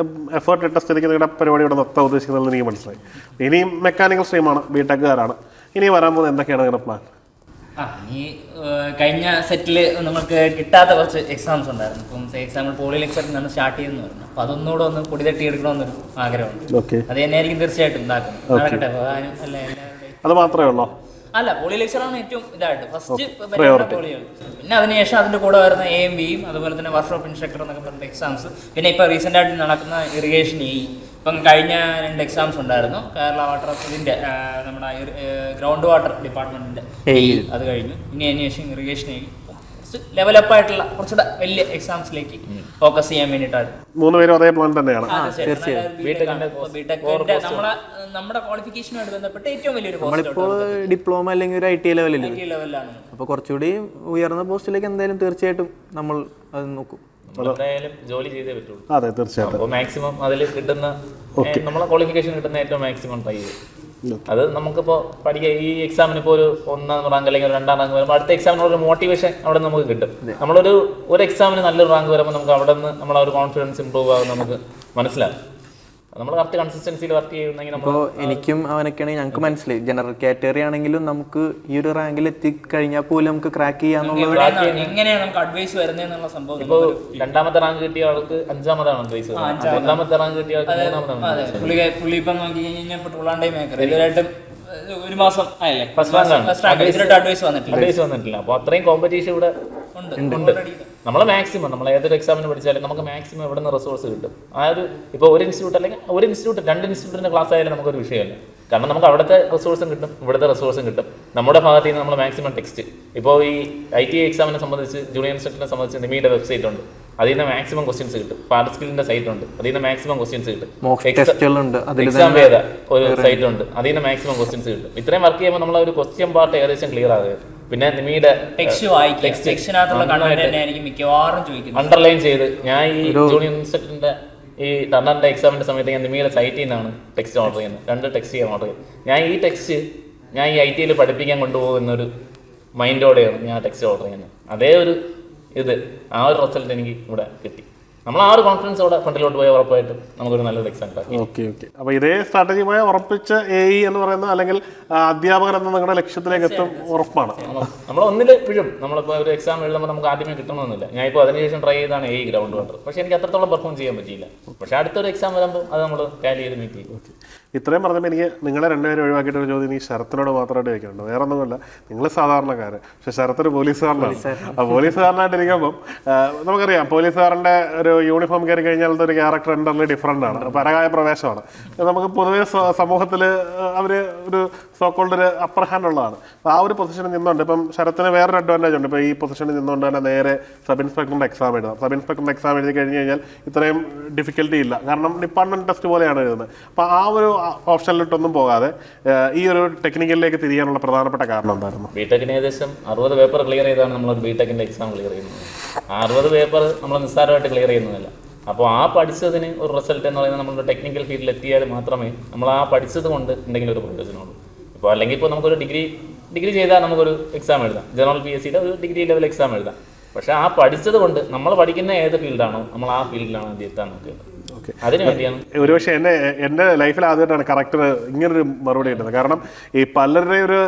എഫേർട്ട് ഇട്ട സ്ഥിതിക്ക് നിങ്ങളുടെ പരിപാടി ഇവിടെ നിർത്താൻ ഉദ്ദേശിക്കുന്നതെന്ന് എനിക്ക് മനസ്സിലായി. ഇനിയും മെക്കാനിക്കൽ സ്ട്രീമാണ്, ബിടെക്കുകാരാണ്. ഇനി വരാൻ പോകുന്നത് എന്തൊക്കെയാണ് നിങ്ങളുടെ പ്ലാൻ? ഈ കഴിഞ്ഞ സെറ്റിൽ നമുക്ക് കിട്ടാത്ത കുറച്ച് എക്സാംസ് ഉണ്ടായിരുന്നു. ഇപ്പം എക്സാമ്പിൾ പോളി ലെക്ചറിൽ നിന്നാണ് സ്റ്റാർട്ട് ചെയ്യുന്നത് പറഞ്ഞു. അപ്പം അതൊന്നുകൂടെ ഒന്ന് പൊടി തട്ടി എടുക്കണമെന്നൊരു ആഗ്രഹമുണ്ട്. അത് തന്നെയായിരിക്കും തീർച്ചയായിട്ടും ഉണ്ടാക്കുന്നത്. നടക്കട്ടെ, പോകാനും അല്ല എല്ലാവരുടെയും. അത് മാത്രമേ ഉള്ളൂ? അല്ല, പോളി ലെക്ചറാണ് ഏറ്റവും ഇതായിട്ട് ഫസ്റ്റ് പോളി. പിന്നെ അതിനുശേഷം അതിൻ്റെ കൂടെ വരുന്ന AMBയും അതുപോലെ തന്നെ വർക്ക്ഷോപ്പ് ഇൻസ്ട്രക്ടർ എന്നൊക്കെ പറഞ്ഞ എക്സാംസ്. പിന്നെ ഇപ്പോൾ റീസെൻ്റ് ആയിട്ട് നടക്കുന്ന ഇറിഗേഷൻ ഇപ്പം കഴിഞ്ഞ 2 എക്സാംസ് ഉണ്ടായിരുന്നു. കേരള വാട്ടർ ഇതിൻ്റെ നമ്മുടെ ഗ്രൗണ്ട് വാട്ടർ ഡിപ്പാർട്ട്മെൻറ്റിൻ്റെ അത് കഴിഞ്ഞു. ഇനി അതിനുശേഷം ഇറിഗേഷൻ ലെവലപ്പ് ആയിട്ടുള്ള കുറച്ചുകൂടെ വലിയ എക്സാംസിലേക്ക് ഫോക്കസ് ചെയ്യാൻ വേണ്ടിയിട്ടാണ്. 3 പേരും അതേ പ്ലാൻ തന്നെയാണ്. നമ്മുടെ ക്വാളിഫിക്കേഷനുമായിട്ട് ബന്ധപ്പെട്ട് ഏറ്റവും വലിയൊരു നമ്മളിപ്പോൾ ഡിപ്ലോമ അല്ലെങ്കിൽ ഒരു IT ലെവലാണ്. അപ്പോൾ കുറച്ചുകൂടി ഉയർന്ന പോസ്റ്റിലേക്ക് എന്തായാലും തീർച്ചയായിട്ടും നമ്മൾ അത് നോക്കും. എന്തായാലും ജോലി ചെയ്തേ പറ്റുള്ളൂ. അതെ, തീർച്ചയായിട്ടും. അപ്പോൾ മാക്സിമം അതിൽ കിട്ടുന്ന നമ്മളെ ക്വാളിഫിക്കേഷൻ കിട്ടുന്ന ഏറ്റവും മാക്സിമം ട്രൈ ചെയ്യും. അത് നമുക്കിപ്പോൾ പഠിക്കുക ഈ എക്സാമിന് ഇപ്പോൾ ഒരു 1ാം റാങ്ക് അല്ലെങ്കിൽ 2ാം റാങ്ക് വരുമ്പോൾ അടുത്ത എക്സാമിനൊരു മോട്ടിവേഷൻ അവിടെ നമുക്ക് കിട്ടും. നമ്മളൊരു എക്സാമിന് നല്ലൊരു റാങ്ക് വരുമ്പോൾ നമുക്ക് അവിടെ നിന്ന് നമ്മളെ ഒരു കോൺഫിഡൻസ് ഇമ്പ്രൂവ് ആകും, നമുക്ക് മനസ്സിലാകും. നമ്മൾ കറക്റ്റ് കൺസിസ്റ്റൻസിയിൽ വർക്ക് ചെയ്യുന്നെങ്കിൽ അപ്പോൾ എനിക്കും അവനൊക്കെയാണെങ്കിൽ ഞങ്ങൾക്ക് മനസ്സിലായി, ജനറൽ കാറ്റഗറി ആണെങ്കിലും നമുക്ക് ഈ ഒരു റാങ്കിൽ എത്തിക്കഴിഞ്ഞാൽ പോലും നമുക്ക് ക്രാക്ക് ചെയ്യാന്നുള്ളത്. എങ്ങനെയാണ് നമുക്ക് അഡ്വൈസ് വരുന്നതെന്നുള്ള സംഭവം. ഇപ്പോൾ 2ാമത്തെ റാങ്ക് കിട്ടിയ ആൾക്ക് 5ാമതാണ് അഡ്വൈസ്, 1ാമത്തെ റാങ്ക് കിട്ടിയ ആൾക്ക് 3ാമതാണ്. പുള്ളി ഇപ്പം നോക്കി കഴിഞ്ഞാൽ ഇപ്പോൾ ടൂളാണ്ടേ മേക്കർ ഇതിലായിട്ടും 1 മാസം ആയല്ലേ അഡ്വൈസ് വന്നിട്ടില്ല. അപ്പോൾ അത്രയും കോമ്പറ്റീഷൻ ഇവിടെ ഉണ്ട്. നമ്മൾ മാക്സിമം നമ്മൾ ഏതൊരു എക്സാമിന് പഠിച്ചാലും നമുക്ക് മാക്സിമം എവിടെ നിന്ന് റിസോഴ്സ് കിട്ടും. ആ ഒരു ഇപ്പോൾ ഒരു ഇൻസ്റ്റിറ്റ്യൂട്ട് അല്ലെങ്കിൽ ഒരു ഇൻസ്റ്റിറ്റ്യൂട്ട് 2 ഇൻസ്റ്റിറ്റ്യൂട്ടിൻ്റെ ക്ലാസ് ആയാലും നമുക്കൊരു വിഷയമല്ല. കാരണം നമുക്ക് അവിടുത്തെ റിസോഴ്സും കിട്ടും, ഇവിടുത്തെ റിസോഴ്സും കിട്ടും. നമ്മുടെ ഭാഗത്ത് നിന്ന് നമ്മൾ മാക്സിമം ടെക്സ്റ്റ്, ഇപ്പോൾ ഈ ITI എക്സാമിനെ സംബന്ധിച്ച് ജൂനിയർ ഇൻസ്റ്റിറ്റ്യൂട്ടിനെ സംബന്ധിച്ച് നിമിയുടെ വെബ്സൈറ്റ് ഉണ്ട്, അതിൽ നിന്ന് മാക്സിമം ക്വസ്റ്റ്യൻസ് കിട്ടും. പാർട്സ്കിലിന്റെ സൈറ്റ് ഉണ്ട്, അതിൽ നിന്ന് മാക്സിമം ക്വസ്റ്റ്യൻസ് കിട്ടും. എക്സാം വേദ ഒരു സൈറ്റ് ഉണ്ട്, അതിൽ നിന്ന് മാക്സിമം ക്വസ്റ്റ്യൻസ് കിട്ടും. ഇത്രയും വർക്ക് ചെയ്യുമ്പോൾ നമ്മൾ ഒരു ക്വസ്റ്റ്യൻ പാർട്ട് ഏകദേശം ക്ലിയർ ആകുക. പിന്നെ നിമിയുടെ അണ്ടർലൈൻ ചെയ്ത് ഞാൻ ഈ ജൂനിയർ ഇൻസ്റ്റിറ്റ്യൂട്ടിന്റെ ഈ ടർണറിന്റെ എക്സാമിന്റെ സമയത്ത് ഞാൻ നിമിയുടെ സൈറ്റിൽ നിന്നാണ് ടെക്സ്റ്റ് ഓർഡർ ചെയ്യുന്നത്. 2 ടെക്സ്റ്റ് ചെയ്യാൻ ഓർഡർ ചെയ്യുന്നത്. ഞാൻ ഈ ടെക്സ്റ്റ് ഞാൻ ഈ ITയിൽ പഠിപ്പിക്കാൻ കൊണ്ടുപോകുന്നൊരു മൈൻഡോടെയാണ് ഞാൻ ടെക്സ്റ്റ് ഓർഡർ ചെയ്യുന്നത്. അതേ ഒരു ആ ഒരു റിസൾട്ട് എനിക്ക് ഇവിടെ കിട്ടി. നമ്മൾ ആ ഒരു കോൺഫിഡൻസോടെ ഫ്രണ്ടിലോട്ട് പോയാൽ ഉറപ്പായിട്ടും നമുക്കൊരു നല്ലൊരു എക്സാം ഉണ്ടാക്കും. Okay okay. അപ്പോൾ ഇതേ സ്ട്രാറ്റജിയുമായി ഉറപ്പിച്ച AE എന്ന് പറയുന്ന അല്ലെങ്കിൽ അധ്യാപകൻ എന്ന നിങ്ങളുടെ ലക്ഷ്യത്തിലേക്ക് എത്തും ഉറപ്പാണ്. നമ്മൾ ഒന്നിൽ വീഴും. നമ്മളിപ്പോൾ ഒരു എക്സാം എഴുതുമ്പോൾ നമുക്ക് ആദ്യമേ കിട്ടണമെന്നില്ല. ഞാൻ ഇപ്പോൾ അതിനുശേഷം ട്രൈ ചെയ്താണ് AE ഗ്രൗണ്ട് വാട്ടർ. പക്ഷേ എനിക്ക് അത്രത്തോളം പെർഫോം ചെയ്യാൻ പറ്റിയില്ല. പക്ഷേ അടുത്തൊരു എക്സാം വരുമ്പോൾ അത് നമ്മൾ കാലി ചെയ്ത് മീറ്റ് ചെയ്യും. ഇത്രയും പറഞ്ഞപ്പോൾ എനിക്ക് നിങ്ങളെ രണ്ടുപേരും ഒഴിവാക്കിയിട്ട് ഒരു ചോദ്യം ഈ ശരത്തിനോട് മാത്രമായിട്ട് ചോദിക്കുന്നുണ്ട്. വേറെ ഒന്നുമല്ല, നിങ്ങൾ സാധാരണക്കാര്, പക്ഷെ ശരത്തൊരു പോലീസുകാരനാണ്. ആ പോലീസുകാരനായിട്ട് ഇരിക്കുമ്പം നമുക്കറിയാം പോലീസുകാരൻ്റെ ഒരു യൂണിഫോം കയറി കഴിഞ്ഞാൽ ഒരു ക്യാരക്ടർ എൻ്റർലി ഡിഫറൻ്റ് ആണ്, പരകായ പ്രവേശമാണ്. നമുക്ക് പൊതുവേ സമൂഹത്തിൽ അവർ ഒരു സോക്കോൾഡ് ഒരു അപ്പർ ഹാൻഡ് ഉള്ളതാണ്. അപ്പോൾ ആ ഒരു പൊസിഷനിൽ നിന്നുകൊണ്ട് ഇപ്പം ശരത്തിന് വേറൊരു അഡ്വാൻറ്റേജ് ഉണ്ട്. ഇപ്പോൾ ഈ പൊസിഷനിൽ നിന്നുകൊണ്ട് തന്നെ നേരെ സബ് ഇൻസ്പെക്ടറിൻ്റെ എക്സാം എഴുതാം. സബ് ഇൻസ്പെക്ടറിൻ്റെ എക്സാം എഴുതി കഴിഞ്ഞ് കഴിഞ്ഞാൽ ഇത്രയും ഡിഫിക്കൽട്ടി ഇല്ല, കാരണം ഡിപ്പാർട്ട്മെൻറ്റ് ടെസ്റ്റ് പോലെയാണ് എഴുതുന്നത്. അപ്പോൾ ആ ഒരു ഓപ്ഷനിലിട്ടൊന്നും പോകാതെ ഈ ഒരു ടെക്നിക്കലിലേക്ക് തിരിയാനുള്ള പ്രധാനപ്പെട്ട കാരണം എന്തായിരുന്നു? ബിടെക്കിന് ഏകദേശം 60 പേപ്പർ ക്ലിയർ ചെയ്താണ് നമ്മളൊരു ബിടെക്കിൻ്റെ എക്സാം ക്ലിയർ ചെയ്യുന്നത്. 60 പേപ്പർ നമ്മൾ നിസ്സാരമായിട്ട് ക്ലിയർ ചെയ്യുന്നതല്ല. അപ്പോൾ ആ പഠിച്ചതിന് ഒരു റിസൾട്ട് എന്ന് പറയുന്നത് നമ്മുടെ ടെക്നിക്കൽ ഫീൽഡിൽ എത്തിയാൽ മാത്രമേ നമ്മൾ ആ പഠിച്ചത് കൊണ്ട് എന്തെങ്കിലും ഒരു പ്രയോജനമുള്ളൂ. ഇപ്പോൾ അല്ലെങ്കിൽ ഇപ്പോൾ നമുക്കൊരു ഡിഗ്രി ചെയ്താൽ നമുക്കൊരു എക്സാം എഴുതാം, ജനറൽ PSCയുടെ ഒരു ഡിഗ്രി ലെവൽ എക്സാം എഴുതാം. പക്ഷേ ആ പഠിച്ചത് കൊണ്ട് നമ്മൾ പഠിക്കുന്ന ഏത് ഫീൽഡാണോ നമ്മൾ ആ ഫീൽഡിലാണ് ആദ്യം എത്താൻ നോക്കേണ്ടത്. അതിന് വേണ്ടിയാണ് ഒരുപക്ഷെ എൻ്റെ ലൈഫിൽ ആദ്യമായിട്ടാണ് കറക്റ്റ് ഇങ്ങനൊരു മറുപടി കിട്ടുന്നത്. കാരണം ഈ പലരുടെയും ഒരു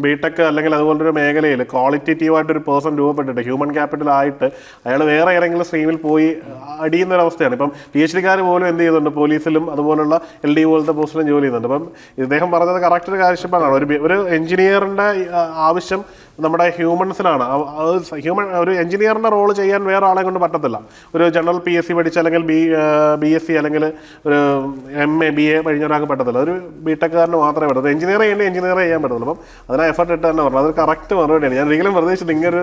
ബിടെക് അല്ലെങ്കിൽ അതുപോലൊരു മേഖലയിൽ ക്വാളിറ്റേറ്റീവായിട്ടൊരു പേഴ്സൺ രൂപപ്പെട്ടിട്ട് ഹ്യൂമൻ ക്യാപിറ്റൽ ആയിട്ട് അയാൾ വേറെ ഏതെങ്കിലും സ്ട്രീമിൽ പോയി അടിയുന്ന ഒരവസ്ഥയാണ്. ഇപ്പം PhD-കാർ പോലും എന്ത് ചെയ്യുന്നുണ്ട്, പോലീസിലും അതുപോലുള്ള LD പോലത്തെ പോസ്റ്റിലും ജോലി ചെയ്യുന്നുണ്ട്. അപ്പം ഇദ്ദേഹം പറഞ്ഞത് കറക്റ്റ് ഒരു കാഴ്ചപ്പാടാണ്. ഒരു എഞ്ചിനീയറിൻ്റെ ആവശ്യം നമ്മുടെ ഹ്യൂമൻസിനാണ്. ഒരു എഞ്ചിനീയറിൻ്റെ റോൾ ചെയ്യാൻ വേറെ ആളെ കൊണ്ട് പറ്റത്തില്ല. ഒരു ജനറൽ PSC പഠിച്ച അല്ലെങ്കിൽ BSc അല്ലെങ്കിൽ ഒരു MA BA കഴിഞ്ഞ ഒരാൾക്ക് പറ്റത്തില്ല. ഒരു ബിടെക്കാരന് മാത്രമേ പറ്റത്തുള്ളൂ. എഞ്ചിനീയർ ചെയ്യാൻ പറ്റത്തുള്ളൂ. അപ്പം അതിനാ എഫർട്ട് ഇട്ട് തന്നെ പറഞ്ഞു. അതൊരു കറക്റ്റ് മറുപടിയാണ്. ഞാൻ ഒരിക്കലും പ്രതീക്ഷിച്ചിട്ട് ഇങ്ങനെ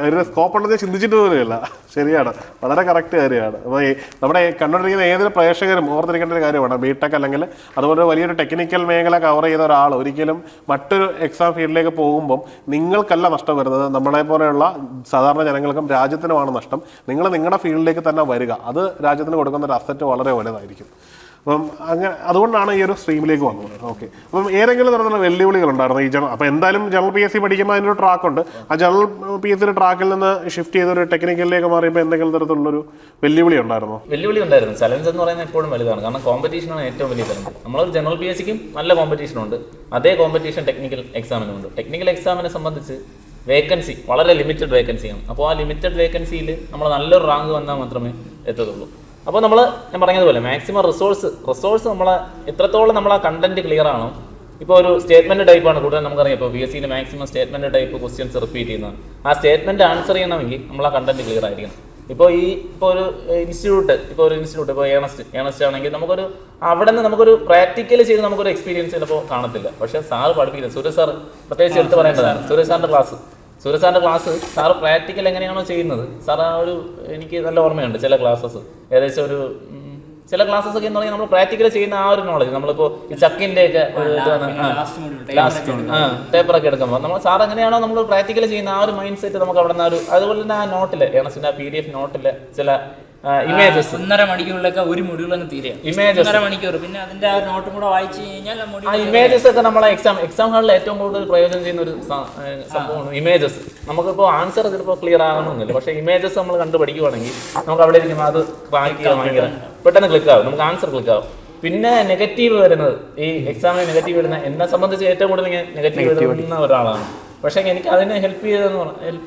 ഒരു സ്കോപ്പ് ഉണ്ടെന്ന് ചിന്തിച്ചിട്ട് പോലുമില്ല. ശരിയാണ്, വളരെ കറക്റ്റ് കാര്യമാണ്. അപ്പോൾ ഈ നമ്മുടെ കണ്ടുകൊണ്ടിരിക്കുന്ന ഏതൊരു പ്രേക്ഷകരും ഓർത്തിരിക്കേണ്ട ഒരു കാര്യമാണ്, ബിടെക് അല്ലെങ്കിൽ അതുപോലെ വലിയൊരു ടെക്നിക്കൽ മേഖല കവർ ചെയ്ത ഒരാൾ ഒരിക്കലും മറ്റൊരു എക്സാം ഫീൽഡിലേക്ക് പോകുമ്പം നിങ്ങൾക്കല്ല നഷ്ടം വരുന്നത്, നമ്മളെ പോലെയുള്ള സാധാരണ ജനങ്ങൾക്കും രാജ്യത്തിനുമാണ് നഷ്ടം. നിങ്ങൾ നിങ്ങളുടെ ഫീൽഡിലേക്ക് തന്നെ വരിക, അത് രാജ്യത്തിന് കൊടുക്കുന്ന ഒരു അസറ്റ് വളരെ വലുതായിരിക്കും. അപ്പം അങ്ങനെ അതുകൊണ്ടാണ് ഈ ഒരു സ്ട്രീമിലേക്ക് വന്നത്. ഓക്കെ. അപ്പം ഏതെങ്കിലും തരത്തിലുള്ള വെല്ലുവിളികൾ ഉണ്ടായിരുന്നു ഈ അപ്പോൾ എന്തായാലും ജനറൽ PSC പഠിക്കുമ്പോൾ അതിനൊരു ട്രാക്കുണ്ട്. ആ ജനറൽ PSC ട്രാക്കിൽ നിന്ന് ഷിഫ്റ്റ് ചെയ്തൊരു ടെക്നിക്കലിലേക്ക് മാറിയപ്പോൾ എന്തെങ്കിലും തരത്തിലുള്ളൊരു വെല്ലുവിളി ഉണ്ടായിരുന്നു? വെല്ലുവിളി ഉണ്ടായിരുന്നു. ചലഞ്ച് എന്ന് പറയുന്നത് എപ്പോഴും വലുതാണ്, കാരണം കോമ്പറ്റീഷനാണ് ഏറ്റവും വലിയ ചലഞ്ച്. നമ്മളൊരു ജനറൽ PSCക്കും നല്ല കോമ്പറ്റീഷനുണ്ട്, അതേ കോമ്പറ്റീഷൻ ടെക്നിക്കൽ എക്സാമിനുണ്ട്. ടെക്നിക്കൽ എക്സാമിനെ സംബന്ധിച്ച് വേക്കൻസി വളരെ ലിമിറ്റഡ് വേക്കൻസിയാണ്. അപ്പോൾ ആ ലിമിറ്റഡ് വേക്കൻസിയിൽ നമ്മൾ നല്ലൊരു റാങ്ക് വന്നാൽ മാത്രമേ എത്തത്തുള്ളൂ. അപ്പോൾ ഞാൻ പറഞ്ഞതുപോലെ മാക്സിമം റിസോഴ്സ് നമ്മളെ എത്രത്തോളം നമ്മൾ ആ കണ്ടന്റ് ക്ലിയർ ആണോ. ഇപ്പോൾ ഒരു സ്റ്റേറ്റ്മെന്റ് ടൈപ്പാണ് കൂടുതൽ നമുക്കറിയാം. ഇപ്പോൾ PSCയിൽ maximum statement type questions repeat ചെയ്യുന്നതാണ്. ആ സ്റ്റേറ്റ്മെന്റ് ആൻസർ ചെയ്യണമെങ്കിൽ നമ്മൾ ആ കണ്ടന്റ് ക്ലിയർ ആയിരിക്കണം. ഇപ്പോൾ ഒരു ഇൻസ്റ്റിറ്റ്യൂട്ട് ഇപ്പോൾ ഏണസ്റ്റ് ആണെങ്കിൽ നമുക്കൊരു അവിടെ നിന്ന് നമുക്കൊരു പ്രാക്ടിക്കൽ ചെയ്ത് നമുക്കൊരു എക്സ്പീരിയൻസ് ചിലപ്പോൾ കാണത്തില്ല. പക്ഷേ സാറ് പഠിപ്പിക്കുന്നത് സുരേഷ് സാർ പ്രത്യേകിച്ച് എടുത്ത് പറയേണ്ടതാണ്. സുരേഷ് സാറിൻ്റെ ക്ലാസ് സാറ് പ്രാക്ടിക്കൽ എങ്ങനെയാണോ ചെയ്യുന്നത്, സാർ ആ ഒരു എനിക്ക് നല്ല ഓർമ്മയുണ്ട്. ചില ക്ലാസ്സസ് ഏകദേശം ചില ക്ലാസ്സസ് ഒക്കെ എന്ന് പറഞ്ഞാൽ നമ്മൾ പ്രാക്ടിക്കൽ ചെയ്യുന്ന ആ ഒരു നോളജ് നമ്മളിപ്പോൾ ഈ ചക്കിൻ്റെ ഒക്കെ പേപ്പറൊക്കെ എടുക്കുമ്പോൾ നമ്മൾ സാർ എങ്ങനെയാണോ നമ്മൾ പ്രാക്ടിക്കൽ ചെയ്യുന്ന ആ ഒരു മൈൻഡ് സെറ്റ് നമുക്ക് അവിടെ നിന്ന് അതുപോലെ തന്നെ ആ നോട്ടില് ഏണസ്റ്റിൻ്റെ PDF നോട്ടില് ചില ഇമേജസ് 1.5 മണിക്കൂറിലൊക്കെ ഒരു മൊഡ്യൂൾ അങ്ങ് തീരെയാണ്. ഇമേജസ് 1.5 മണിക്കൂർ, പിന്നെ അതിന്റെ ആ നോട്ടും കൂടെ വായിച്ചു കഴിഞ്ഞാൽ ആ ഇമേജസ് ഒക്കെ നമ്മളെ എക്സാം ഹാളിൽ ഏറ്റവും കൂടുതൽ പ്രയോജനം ചെയ്യുന്ന ഒരു സംഭവമാണ് ഇമേജസ്. നമുക്കിപ്പോൾ ആൻസർ ചിലപ്പോൾ ക്ലിയർ ആകണമെന്നില്ല, പക്ഷേ ഇമേജസ് നമ്മൾ കണ്ടു പഠിക്കുവാണെങ്കിൽ നമുക്ക് അവിടെ ഇരിക്കുമ്പോൾ അത് റാങ്ക് ചെയ്യാൻ ഭയങ്കര പെട്ടെന്ന് ക്ലിക്ക് ആവും, നമുക്ക് ആൻസർ ക്ലിക്ക് ആവും. പിന്നെ നെഗറ്റീവ് വരുന്നത് ഈ എക്സാമിന് നെഗറ്റീവ് വരുന്ന എന്നെ സംബന്ധിച്ച് ഏറ്റവും കൂടുതൽ നെഗറ്റീവ് വരുന്ന ഒരാളാണ്. പക്ഷേ എനിക്ക് അതിനെ ഹെൽപ്പ്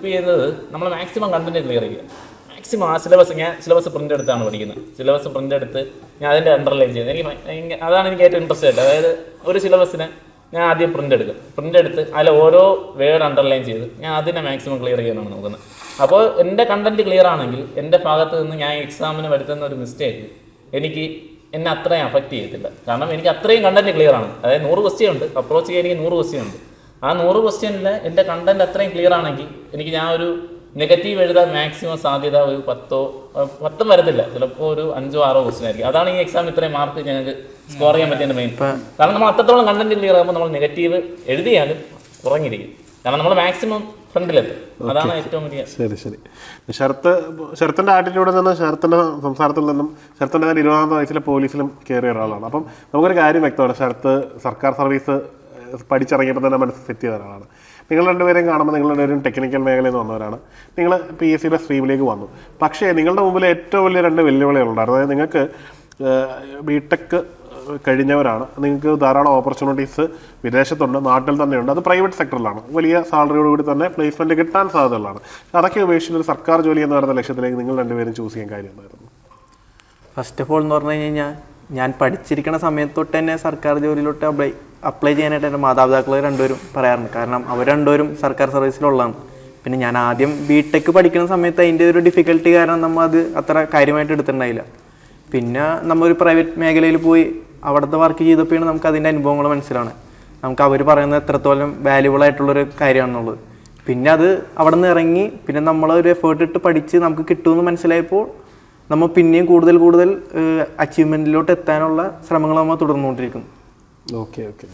ചെയ്തത് നമ്മൾ മാക്സിമം കണ്ടന്റ് ക്ലിയർ ചെയ്യുക. മാക്സിമം ആ സിലബസ് പ്രിന്റ് എടുത്താണ് പഠിക്കുന്നത്. സിലബസ് പ്രിന്റ് എടുത്ത് ഞാൻ അതിൻ്റെ അണ്ടർലൈൻ ചെയ്യുന്നത് അതാണ് എനിക്ക് ഏറ്റവും ഇൻട്രസ്റ്റ് ആയിട്ട്. അതായത് ഒരു സിലബസിനെ ഞാൻ ആദ്യം പ്രിന്റ് എടുത്ത് അതിൽ ഓരോ വേർഡ് അണ്ടർലൈൻ ചെയ്ത് ഞാൻ അതിനെ മാക്സിമം ക്ലിയർ ചെയ്യാനാണ് നോക്കുന്നത്. അപ്പോൾ എൻ്റെ കണ്ടന്റ് ക്ലിയർ ആണെങ്കിൽ എൻ്റെ ഭാഗത്ത് നിന്ന് ഞാൻ എക്സാമിന് വരുത്തുന്ന ഒരു മിസ്റ്റേക്ക് എന്നെ അത്രയും അഫക്റ്റ് ചെയ്യത്തില്ല. കാരണം എനിക്ക് അത്രയും കണ്ടന്റ് ക്ലിയർ ആണ്. അതായത് 100 ക്വസ്റ്റ്യൻ ഉണ്ട്, അപ്രോച്ച് ചെയ്യാൻ എനിക്ക് 100 ക്വസ്റ്റ്യൻ ഉണ്ട്. ആ 100 ക്വസ്റ്റ്യനിൽ എൻ്റെ കണ്ടന്റ് അത്രയും ക്ലിയർ ആണെങ്കിൽ എനിക്ക് ഞാൻ ഒരു നെഗറ്റീവ് എഴുതാൻ മാക്സിമം സാധ്യത ഒരു 10 വരത്തില്ല, ചിലപ്പോൾ ഒരു 5-6 ക്വസ്റ്റ്യൻ ആയിരിക്കും. അതാണ് ഈ എക്സാം ഇത്രയും മാർക്ക് ഞങ്ങൾക്ക് സ്കോർ ചെയ്യാൻ പറ്റിയ മെയിൻ. കാരണം നമ്മൾ അത്രത്തോളം കണ്ടന്റ് ക്ലിയർ ആകുമ്പോൾ നമ്മൾ നെഗറ്റീവ് എഴുതിയാലും കുറഞ്ഞിരിക്കും. കാരണം നമ്മൾ മാക്സിമം ഫ്രണ്ടിലെത്തും. അതാണ് ഏറ്റവും വലിയ. ശരി. ശരത്തിന്റെ ആറ്റിറ്റ്യൂഡിൽ നിന്നും ശരത്തിന്റെ സംസാരത്തിൽ നിന്നും ശരത്തിന്റെ 20-ാമത്തെ വയസ്സിലെ പോലീസിലും കയറിയ ഒരാളാണ്. അപ്പം നമുക്കൊരു കാര്യം വ്യക്തമാണ്, ശരത്ത് സർക്കാർ സർവീസ് പഠിച്ചിറങ്ങിയപ്പോൾ തന്നെ മനസ്സ് സെറ്റ് ചെയ്ത ഒരാളാണ്. നിങ്ങൾ രണ്ടുപേരെയും കാണുമ്പോൾ നിങ്ങൾ രണ്ടുപേരും ടെക്നിക്കൽ മേഖലയിൽ നിന്ന് വന്നവരാണ്. നിങ്ങൾ PSCയുടെ സ്ട്രീമിലേക്ക് വന്നു. പക്ഷേ നിങ്ങളുടെ മുമ്പിൽ ഏറ്റവും വലിയ 2 വെല്ലുവിളികളുണ്ടായിരുന്നു. അതായത് നിങ്ങൾക്ക് ബിടെക് കഴിഞ്ഞവരാണ്, നിങ്ങൾക്ക് ധാരാളം ഓപ്പർച്യൂണിറ്റീസ് വിദേശത്തുണ്ട്, നാട്ടിൽ തന്നെയുണ്ട്, അത് പ്രൈവറ്റ് സെക്ടറിലാണ്, വലിയ സാലറിയോടുകൂടി തന്നെ പ്ലേസ്മെൻറ്റ് കിട്ടാൻ സാധ്യതയുള്ളതാണ്. അതൊക്കെ ഉപേക്ഷിച്ച് ഒരു സർക്കാർ ജോലി എന്ന് പറയുന്ന ലക്ഷ്യത്തിലേക്ക് നിങ്ങൾ രണ്ടുപേരും ചൂസ് ചെയ്യാൻ കാര്യം എന്തായിരുന്നു? ഫസ്റ്റ് ഓഫ് ഓൾ എന്ന് പറഞ്ഞു കഴിഞ്ഞാൽ ഞാൻ പഠിച്ചിരിക്കുന്ന സമയത്ത് തൊട്ട് തന്നെ സർക്കാർ ജോലിയിലോട്ട് അപ്ലൈ ചെയ്യാനായിട്ട് എൻ്റെ മാതാപിതാക്കൾ രണ്ടുപേരും പറയാറുണ്ട്. കാരണം അവർ രണ്ടുപേരും സർക്കാർ സർവീസിലുള്ളതാണ്. പിന്നെ ഞാൻ ആദ്യം ബിടെക് പഠിക്കുന്ന സമയത്ത് അതിൻ്റെ ഒരു ഡിഫിക്കൽട്ടി കാരണം നമ്മൾ അത് അത്ര കാര്യമായിട്ട് എടുത്തിട്ടുണ്ടായില്ല. പിന്നെ നമ്മൾ ഒരു പ്രൈവറ്റ് മേഖലയിൽ പോയി അവിടുത്തെ വർക്ക് ചെയ്തപ്പോഴാണ് നമുക്ക് അതിൻ്റെ അനുഭവങ്ങൾ മനസ്സിലാണ്. നമുക്ക് അവർ പറയുന്നത് എത്രത്തോളം വാല്യുബിൾ ആയിട്ടുള്ളൊരു കാര്യമാണെന്നുള്ളത്. പിന്നെ അത് അവിടെ നിന്ന് ഇറങ്ങി പിന്നെ നമ്മളൊരു എഫേർട്ട് ഇട്ട് പഠിച്ച് നമുക്ക് കിട്ടുമെന്ന് മനസ്സിലായപ്പോൾ നമ്മൾ പിന്നെയും കൂടുതൽ അച്ചീവ്മെൻറ്റിലോട്ട് എത്താനുള്ള ശ്രമങ്ങൾ നമ്മൾ തുടർന്നുകൊണ്ടിരിക്കുന്നു. Okay okay.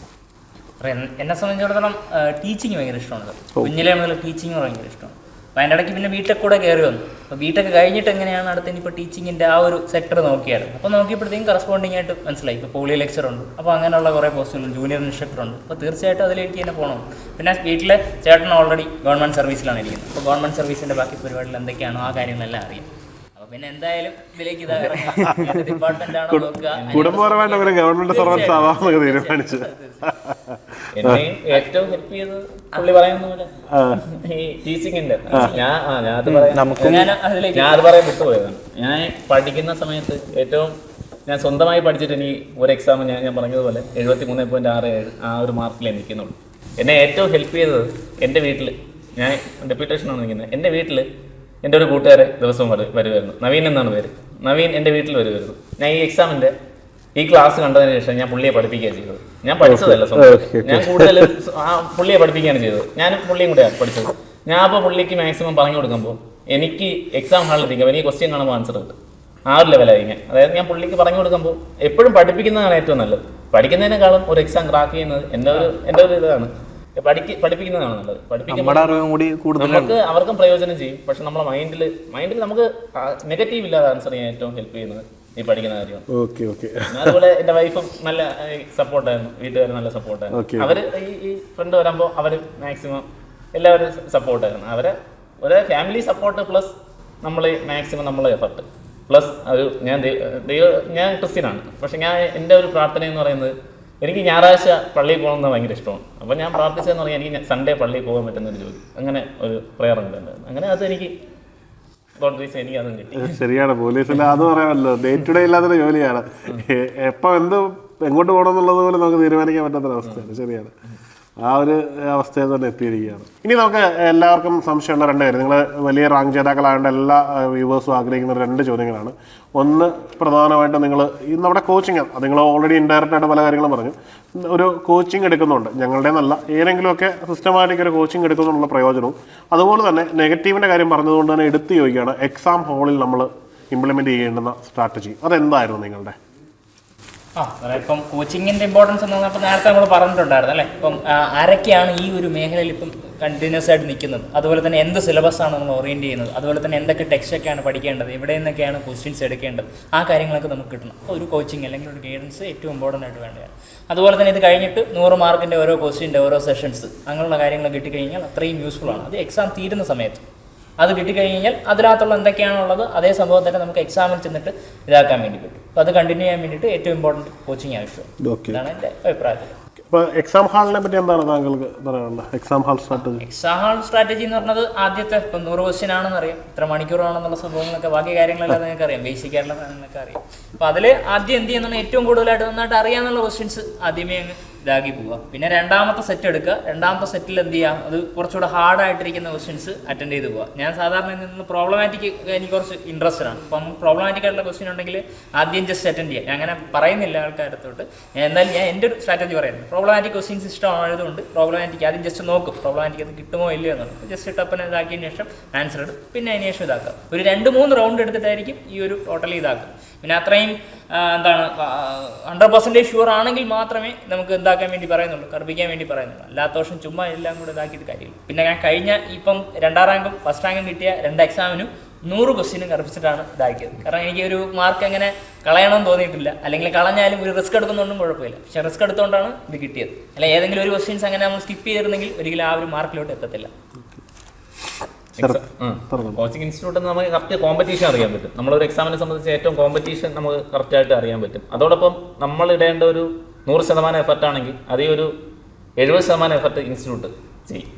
എന്നെ സംബന്ധിച്ചിടത്തോളം ടീച്ചിങ് ഭയങ്കര ഇഷ്ടമാണ്. കുഞ്ഞിലെ മുതൽ ടീച്ചിങ് ഭയങ്കര ഇഷ്ടമാണ്. അപ്പോൾ അതിൻ്റെ ഇടയ്ക്ക് പിന്നെ ബിടെക് കൂടെ കയറി വന്നു. അപ്പോൾ ബിടെക് കഴിഞ്ഞിട്ട് എങ്ങനെയാണ് അടുത്ത ഇനിയിപ്പോൾ ടീച്ചിങ്ങിൻ്റെ ആ ഒരു സെക്ടർ നോക്കിയായിരുന്നു. അപ്പോൾ നോക്കിയപ്പോഴത്തേക്കും കറസ്പോണ്ടിങ് ആയിട്ട് മനസ്സിലായി ഇപ്പോൾ പോളി ലെക്ചർ ഉണ്ട്, അപ്പോൾ അങ്ങനെയുള്ള കുറേ പോസ്റ്റുകൾ, ജൂനിയർ ഇൻസ്ട്രക്ടർ ഉണ്ട്. അപ്പോൾ തീർച്ചയായിട്ടും അതിലേക്ക് തന്നെ പോകണം. പിന്നെ വീട്ടിലെ ചേട്ടൻ ഓൾറെഡി ഗവൺമെൻറ് സർവീസിലാണ് ഇരിക്കുന്നത്. അപ്പോൾ ഗവൺമെൻറ് സർവീസിൻ്റെ ബാക്കി പരിപാടികൾ എന്തൊക്കെയാണോ ആ കാര്യങ്ങളെല്ലാം അറിയാം. അപ്പോൾ പിന്നെ എന്തായാലും ഇതിലേക്ക് ഡിപ്പാർട്ട്മെന്റ് ആണോ നോക്കുക. കുടുംബപരമായിട്ട് അവരെ ഗവൺമെന്റ് സർവീസ് ആവാമെന്നൊക്കെ തീരുമാനിച്ചു. എന്നെ ഏറ്റവും ഹെൽപ്പ് ചെയ്തത് പുള്ളി പറയുന്ന പോലെ ഈ ടീച്ചിങ്ങിന്റെ ഞാനത് പറയാൻ വിട്ടുപോയതാണ്. ഞാൻ പഠിക്കുന്ന സമയത്ത് ഏറ്റവും ഞാൻ സ്വന്തമായി പഠിച്ചിട്ട് എനിക്ക് ഒരു എക്സാം ഞാൻ പറഞ്ഞതുപോലെ 73.67 ആ ഒരു മാർക്കിലേ നിൽക്കുന്നുള്ളൂ. എന്നെ ഏറ്റവും ഹെൽപ്പ് ചെയ്തത് എൻ്റെ വീട്ടിൽ, ഞാൻ ഡെപ്യൂട്ടേഷനാണ് നിൽക്കുന്നത്, എൻ്റെ വീട്ടിൽ എൻ്റെ ഒരു കൂട്ടുകാരെ ദിവസവും വരുമായിരുന്നു. നവീൻ എന്നാണ് പേര്. നവീൻ എൻ്റെ വീട്ടിൽ വരുമായിരുന്നു. ഞാൻ ഈ എക്സാമിൻ്റെ ഈ ക്ലാസ് കണ്ടതിന് ശേഷം ഞാൻ പുള്ളിയെ പഠിപ്പിക്കുകയാണ് ചെയ്തത്. ഞാൻ പഠിച്ചതല്ല സ്വന്തം, ഞാൻ കൂടുതൽ പുള്ളിയെ പഠിപ്പിക്കുകയാണ് ചെയ്തത്. ഞാനും പുള്ളിയും കൂടെയാണ് പഠിച്ചത്. ഞാൻ അപ്പോൾ പുള്ളിക്ക് മാക്സിമം പറഞ്ഞു കൊടുക്കുമ്പോൾ എനിക്ക് എക്സാം ഹാളിലിരിക്കുമ്പോൾ എനിക്ക് ക്വസ്റ്റ്യൻ കാണുമ്പോൾ ആൻസർ കിട്ടും. ആ ഒരു ലെവലായി ഞാൻ. അതായത് ഞാൻ പുള്ളിക്ക് പറഞ്ഞു കൊടുക്കുമ്പോൾ എപ്പോഴും പഠിപ്പിക്കുന്നതാണ് ഏറ്റവും നല്ലത്. പഠിക്കുന്നതിനേക്കാളും ഒരു എക്സാം ക്രാക്ക് ചെയ്യുന്നത് എൻ്റെ ഒരു ഇതാണ്. പഠിപ്പിക്കുന്നതാണ് നല്ലത്. പഠിപ്പിക്കുമ്പോൾ നമുക്ക് അവർക്കും പ്രയോജനം ചെയ്യും. പക്ഷെ നമ്മളെ മൈൻഡിൽ നമുക്ക് നെഗറ്റീവ് ഇല്ലാതെ ആൻസർ ചെയ്യാൻ ഏറ്റവും ഹെൽപ്പ് ചെയ്യുന്നത് ഈ പഠിക്കുന്ന കാര്യം. അതുപോലെ എന്റെ വൈഫും നല്ല സപ്പോർട്ടായിരുന്നു, വീട്ടുകാർ നല്ല സപ്പോർട്ടായിരുന്നു. അവര് ഈ ഫ്രണ്ട് വരുമ്പോൾ അവര് മാക്സിമം എല്ലാവരും സപ്പോർട്ടായിരുന്നു. അവരെ ഒരു ഫാമിലി സപ്പോർട്ട് പ്ലസ് നമ്മൾ മാക്സിമം നമ്മളെ എഫർട്ട് പ്ലസ് ഒരു ഞാൻ ക്രിസ്ത്യനാണ്. പക്ഷെ എൻ്റെ ഒരു പ്രാർത്ഥന എന്ന് പറയുന്നത് എനിക്ക് ഞായറാഴ്ച പള്ളിയിൽ പോകണമെന്ന് ഭയങ്കര ഇഷ്ടമാണ്. അപ്പോൾ ഞാൻ പ്രാർത്ഥിച്ചതെന്ന് പറഞ്ഞാൽ എനിക്ക് സൺഡേ പള്ളിയിൽ പോകാൻ പറ്റുന്ന ഒരു ജോലി, അങ്ങനെ ഒരു പ്രെയർ ഉണ്ട്. അങ്ങനെ അത് എനിക്ക് എനിക്കതും കിട്ടി. ശരിയാണ്, പോലീസിന്റെ അത് പറയാമല്ലോ, ഡേ ടു ഡേ ഇല്ലാത്തൊരു ജോലിയാണ്. എപ്പോൾ എങ്ങോട്ട് പോകണം എന്നുള്ളത് പോലും നമുക്ക് തീരുമാനിക്കാൻ പറ്റാത്തൊരവസ്ഥയാണ്. ശരിയാണ്, ആ ഒരു അവസ്ഥയിൽ തന്നെ എത്തിയിരിക്കുകയാണ്. ഇനി നമുക്ക് എല്ലാവർക്കും സംശയമുള്ള 2 കാര്യം, നിങ്ങൾ വലിയ റാങ്ക് ജേതാക്കളായതുകൊണ്ട് എല്ലാ വ്യൂവേഴ്സും ആഗ്രഹിക്കുന്ന 2 ചോദ്യങ്ങളാണ്. ഒന്ന്, പ്രധാനമായിട്ടും നിങ്ങൾ ഈ നമ്മുടെ കോച്ചിങ്, അത് നിങ്ങൾ ഓൾറെഡി ഇൻഡയറക്റ്റായിട്ട് പല കാര്യങ്ങളും പറഞ്ഞു, ഒരു കോച്ചിങ് എടുക്കുന്നുണ്ട്, ഞങ്ങളുടെ നല്ല ഏതെങ്കിലുമൊക്കെ സിസ്റ്റമാറ്റിക് ഒരു കോച്ചിങ് എടുക്കുന്നുള്ള പ്രയോജനവും, അതുപോലെ തന്നെ നെഗറ്റീവിൻ്റെ കാര്യം പറഞ്ഞതുകൊണ്ട് തന്നെ എടുത്തു ചോദിക്കുകയാണ്, എക്സാം ഹാളിൽ നമ്മൾ ഇംപ്ലിമെൻറ്റ് ചെയ്യേണ്ടുന്ന സ്ട്രാറ്റജി അതെന്തായിരുന്നു നിങ്ങളുടെ? ഇപ്പം കോച്ചിങ്ങിന്റെ ഇമ്പോർട്ടൻസ് എന്ന് പറഞ്ഞപ്പോൾ നേരത്തെ നമ്മൾ പറഞ്ഞിട്ടുണ്ടായിരുന്നു അല്ലേ. ഇപ്പം ആരൊക്കെയാണ് ഈ ഒരു മേഖലയിൽ ഇപ്പം കണ്ടിന്യൂസ് ആയിട്ട് നിൽക്കുന്നത്, അതുപോലെ തന്നെ എന്ത് സിലബസാണ് നമ്മൾ ഓറിയൻറ്റ് ചെയ്യുന്നത്, അതുപോലെ തന്നെ എന്തൊക്കെ ടെക്സ്റ്റൊക്കെയാണ് പഠിക്കേണ്ടത്, എവിടെ നിന്നൊക്കെയാണ് ക്വസ്റ്റ്യൻസ് എടുക്കേണ്ടത്, ആ കാര്യങ്ങളൊക്കെ നമുക്ക് കിട്ടണം. അപ്പോൾ ഒരു കോച്ചിങ് അല്ലെങ്കിൽ ഒരു ഗൈഡൻസ് ഏറ്റവും ഇമ്പോർട്ടൻ്റ് ആയിട്ട് വേണ്ടതാണ്. അതുപോലെ തന്നെ ഇത് കഴിഞ്ഞിട്ട് 100 മാർക്കിൻ്റെ ഓരോ ക്വസ്റ്റ്യൻ്റെ ഓരോ സെഷൻസ് അങ്ങനെയുള്ള കാര്യങ്ങൾ കിട്ടിക്കഴിഞ്ഞാൽ അത്രയും യൂസ്ഫുൾ ആണ്. അത് എക്സാം തീരുന്ന സമയത്ത് അത് കിട്ടിക്കഴിഞ്ഞാൽ അതിനകത്തുള്ള എന്തൊക്കെയാണുള്ളത് അതേ സംഭവം തന്നെ നമുക്ക് എക്സാമിൽ ചെന്നിട്ട് ഇതാക്കാൻ വേണ്ടി പറ്റും. അപ്പോൾ അത് കണ്ടിന്യൂ ചെയ്യാൻ വേണ്ടിയിട്ട് ഏറ്റവും ഇമ്പോർട്ടൻറ്റ് കോച്ചിങ് ആവശ്യം. ഇതാണ് എൻ്റെ അഭിപ്രായത്തിൽ. ഇപ്പോൾ എക്സാം ഹാളിനെ പറ്റി എന്താണ് താങ്കൾക്ക് പറയാനുള്ളത്? എക്സാം ഹാൾ സ്ട്രാറ്റജി എന്ന് പറഞ്ഞത് ആദ്യത്തെ ഇപ്പം 100 ക്വസ്റ്റ്യൻ ആണെന്ന് അറിയാം, ഇത്ര മണിക്കൂറാണെന്നുള്ള സംഭവങ്ങളൊക്കെ, ബാക്കി കാര്യങ്ങളെല്ലാം നിങ്ങൾക്ക് അറിയാം, ബേസിക് ആയിട്ടുള്ള കാര്യങ്ങളൊക്കെ അറിയാം. അപ്പോൾ അതിൽ ആദ്യം എന്ത് ചെയ്യുന്നതാണ് ഏറ്റവും കൂടുതലായിട്ട് നന്നായിട്ട് അറിയാമെന്നുള്ള ക്വസ്റ്റ്യൻസ് ആദ്യമേ അങ്ങ് ഇതാക്കി പോവുക. പിന്നെ രണ്ടാമത്തെ സെറ്റ് എടുക്കുക. രണ്ടാമത്തെ സെറ്റിൽ എന്ത് ചെയ്യാം, അത് കുറച്ചുകൂടെ ഹാർഡായിട്ടിരിക്കുന്ന ക്വസ്റ്റ്യൻസ് അറ്റൻഡ് ചെയ്ത് പോവുക. ഞാൻ സാധാരണ നിന്ന് പ്രോബ്ലമാറ്റിക് എനിക്ക് കുറച്ച് ഇൻട്രസ്റ്റഡ് ആണ്. അപ്പം പ്രോബ്ലമാറ്റിക് ആയിട്ടുള്ള ക്വസ്റ്റ്യൻ ഉണ്ടെങ്കിൽ ആദ്യം ജസ്റ്റ് അറ്റൻഡ് ചെയ്യാം. ഞാൻ അങ്ങനെ പറയുന്നില്ല ആൾക്കാരത്തോട്ട്, എന്നാലും ഞാൻ എൻ്റെ ഒരു സ്ട്രാറ്റജി പറയുന്നത് പ്രോബ്ലമാറ്റിക് ക്വസ്റ്റ്യൻസ് ഇഷ്ടമായതുകൊണ്ട് പ്രോബ്ലമാറ്റിക് ആദ്യം ജസ്റ്റ് നോക്കും, പ്രോബ്ലമാറ്റിക് അത് കിട്ടുമോ ഇല്ലയോ എന്നുള്ളത്. ജസ്റ്റ് ടപ്പനെ ഇതാക്കിയതിന് ശേഷം ആൻസർ എടുക്കും, പിന്നെ അതിന് ശേഷം ഇതാക്കുക. ഒരു 2-3 റൗണ്ട് എടുത്തിട്ടായിരിക്കും ഈ ഒരു ടോട്ടലി ഇതാക്കുക. പിന്നെ അത്രയും എന്താണ് 100% ഷുവർ ആണെങ്കിൽ മാത്രമേ നമുക്ക് എന്താക്കാൻ വേണ്ടി പറയുന്നുള്ളൂ, കർപ്പിക്കാൻ വേണ്ടി പറയുന്നുള്ളൂ. അല്ലാത്ത വർഷം ചുമ്മാ എല്ലാം കൂടെ ഇതാക്കിയിട്ട് കാര്യമില്ല. പിന്നെ ഞാൻ കഴിഞ്ഞ ഇപ്പം 2ാം റാങ്കും 1st റാങ്കും കിട്ടിയ 2 എക്സാമിനും 100 ക്വസ്റ്റ്യനും കറപ്പിച്ചിട്ടാണ് ഇതാക്കിയത്. കാരണം എനിക്ക് ഒരു മാർക്ക് അങ്ങനെ കളയണമെന്ന് തോന്നിയിട്ടില്ല, അല്ലെങ്കിൽ കളഞ്ഞാലും ഒരു റിസ്ക് എടുക്കുന്നതുകൊണ്ടും കുഴപ്പമില്ല. പക്ഷേ റിസ്ക് എടുത്തുകൊണ്ടാണ് ഇത് കിട്ടിയത്. അല്ല ഏതെങ്കിലും ഒരു ക്വസ്റ്റ്യൻസ് അങ്ങനെ നമ്മൾ സ്കിപ്പ് ചെയ്തിരുന്നെങ്കിൽ ഒരിക്കലും ആ ഒരു മാർക്കിലോട്ട് എത്തത്തില്ല. കോച്ചിങ് ഇൻസ്റ്റിറ്റ്യൂട്ടിൽ നമുക്ക് കറക്റ്റ് കോമ്പറ്റീഷൻ അറിയാൻ പറ്റും. നമ്മളൊരു എക്സാമിനെ സംബന്ധിച്ച് ഏറ്റവും കോമ്പറ്റീഷൻ നമുക്ക് കറക്റ്റായിട്ട് അറിയാൻ പറ്റും. അതോടൊപ്പം നമ്മൾ ഇടേണ്ട ഒരു 100% എഫർട്ട് ആണെങ്കിൽ അതേ ഒരു 70% എഫർട്ട് ഇൻസ്റ്റിറ്റ്യൂട്ട് ചെയ്യും.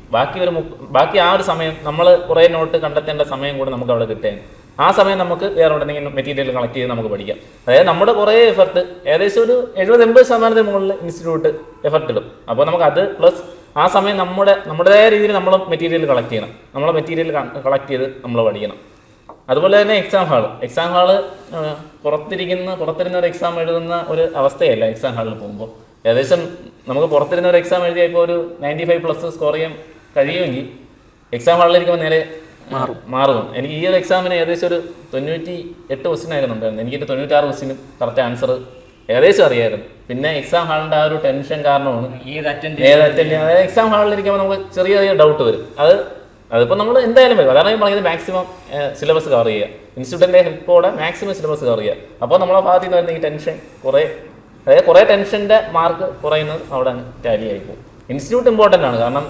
ബാക്കി ആ ഒരു സമയം നമ്മൾ കുറേ നോട്ട് കണ്ടെത്തേണ്ട സമയം കൂടെ നമുക്ക് അവിടെ കിട്ടുകയാണ്. ആ സമയം നമുക്ക് വേറെ എന്തെങ്കിലും മെറ്റീരിയൽ കളക്ട് ചെയ്ത് നമുക്ക് പഠിക്കാം. അതായത് നമ്മുടെ കുറേ എഫർട്ട് ഏകദേശം ഒരു 70-80% മുകളിൽ ഇൻസ്റ്റിറ്റ്യൂട്ട് എഫർട്ട് ഇടും. അപ്പോൾ നമുക്ക് അത് പ്ലസ് ആ സമയം നമ്മുടേതായ രീതിയിൽ നമ്മൾ മെറ്റീരിയൽ കളക്ട് ചെയ്യണം. നമ്മളെ മെറ്റീരിയൽ കളക്ട് ചെയ്ത് നമ്മൾ പഠിക്കണം. അതുപോലെ തന്നെ എക്സാം ഹാള് പുറത്തിരുന്ന ഒരു എക്സാം എഴുതുന്ന ഒരു അവസ്ഥയല്ല. എക്സാം ഹാളിൽ പോകുമ്പോൾ ഏകദേശം നമുക്ക് പുറത്തിരുന്ന ഒരു എക്സാം എഴുതിയാൽ ഇപ്പോൾ ഒരു 95+ സ്കോർ ചെയ്യാൻ കഴിയുമെങ്കിൽ എക്സാം ഹാളിലിരിക്കുമ്പോൾ നേരെ മാറും. എനിക്ക് ഈ ഒരു എക്സാമിന് ഏകദേശം ഒരു 98 ക്വസ്റ്റ്യൻ ആയിരുന്നുണ്ടായിരുന്നു. എനിക്ക് 96 ക്വസ്റ്റ്യനും കറക്റ്റ് ആൻസർ ഏകദേശം അറിയായിരുന്നു. പിന്നെ എക്സാം ഹാളിൻ്റെ ആ ഒരു ടെൻഷൻ കാരണമാണ് അതായത് എക്സാം ഹാളിലിരിക്കുമ്പോൾ നമുക്ക് ചെറിയ ഡൗട്ട് വരും. അതിപ്പോൾ നമ്മൾ എന്തായാലും വരും. അതാണ് ഞാൻ പറയുന്നത്, മാക്സിമം സിലബസ് കവർ ചെയ്യുക, ഇൻസ്റ്റിറ്റ്യൂട്ടിൻ്റെ ഹെൽപ്പോടെ മാക്സിമം സിലബസ് കവർ ചെയ്യുക. അപ്പോൾ നമ്മളെ ഭാഗത്ത് നിന്ന് വരുന്ന ഈ ടെൻഷൻ കുറേ ടെൻഷൻ്റെ മാർക്ക് കുറയുന്നത് അവിടെ ടാലി ആയി പോകും. ഇൻസ്റ്റിറ്റ്യൂട്ട് ഇമ്പോർട്ടൻ്റ് ആണ്. കാരണം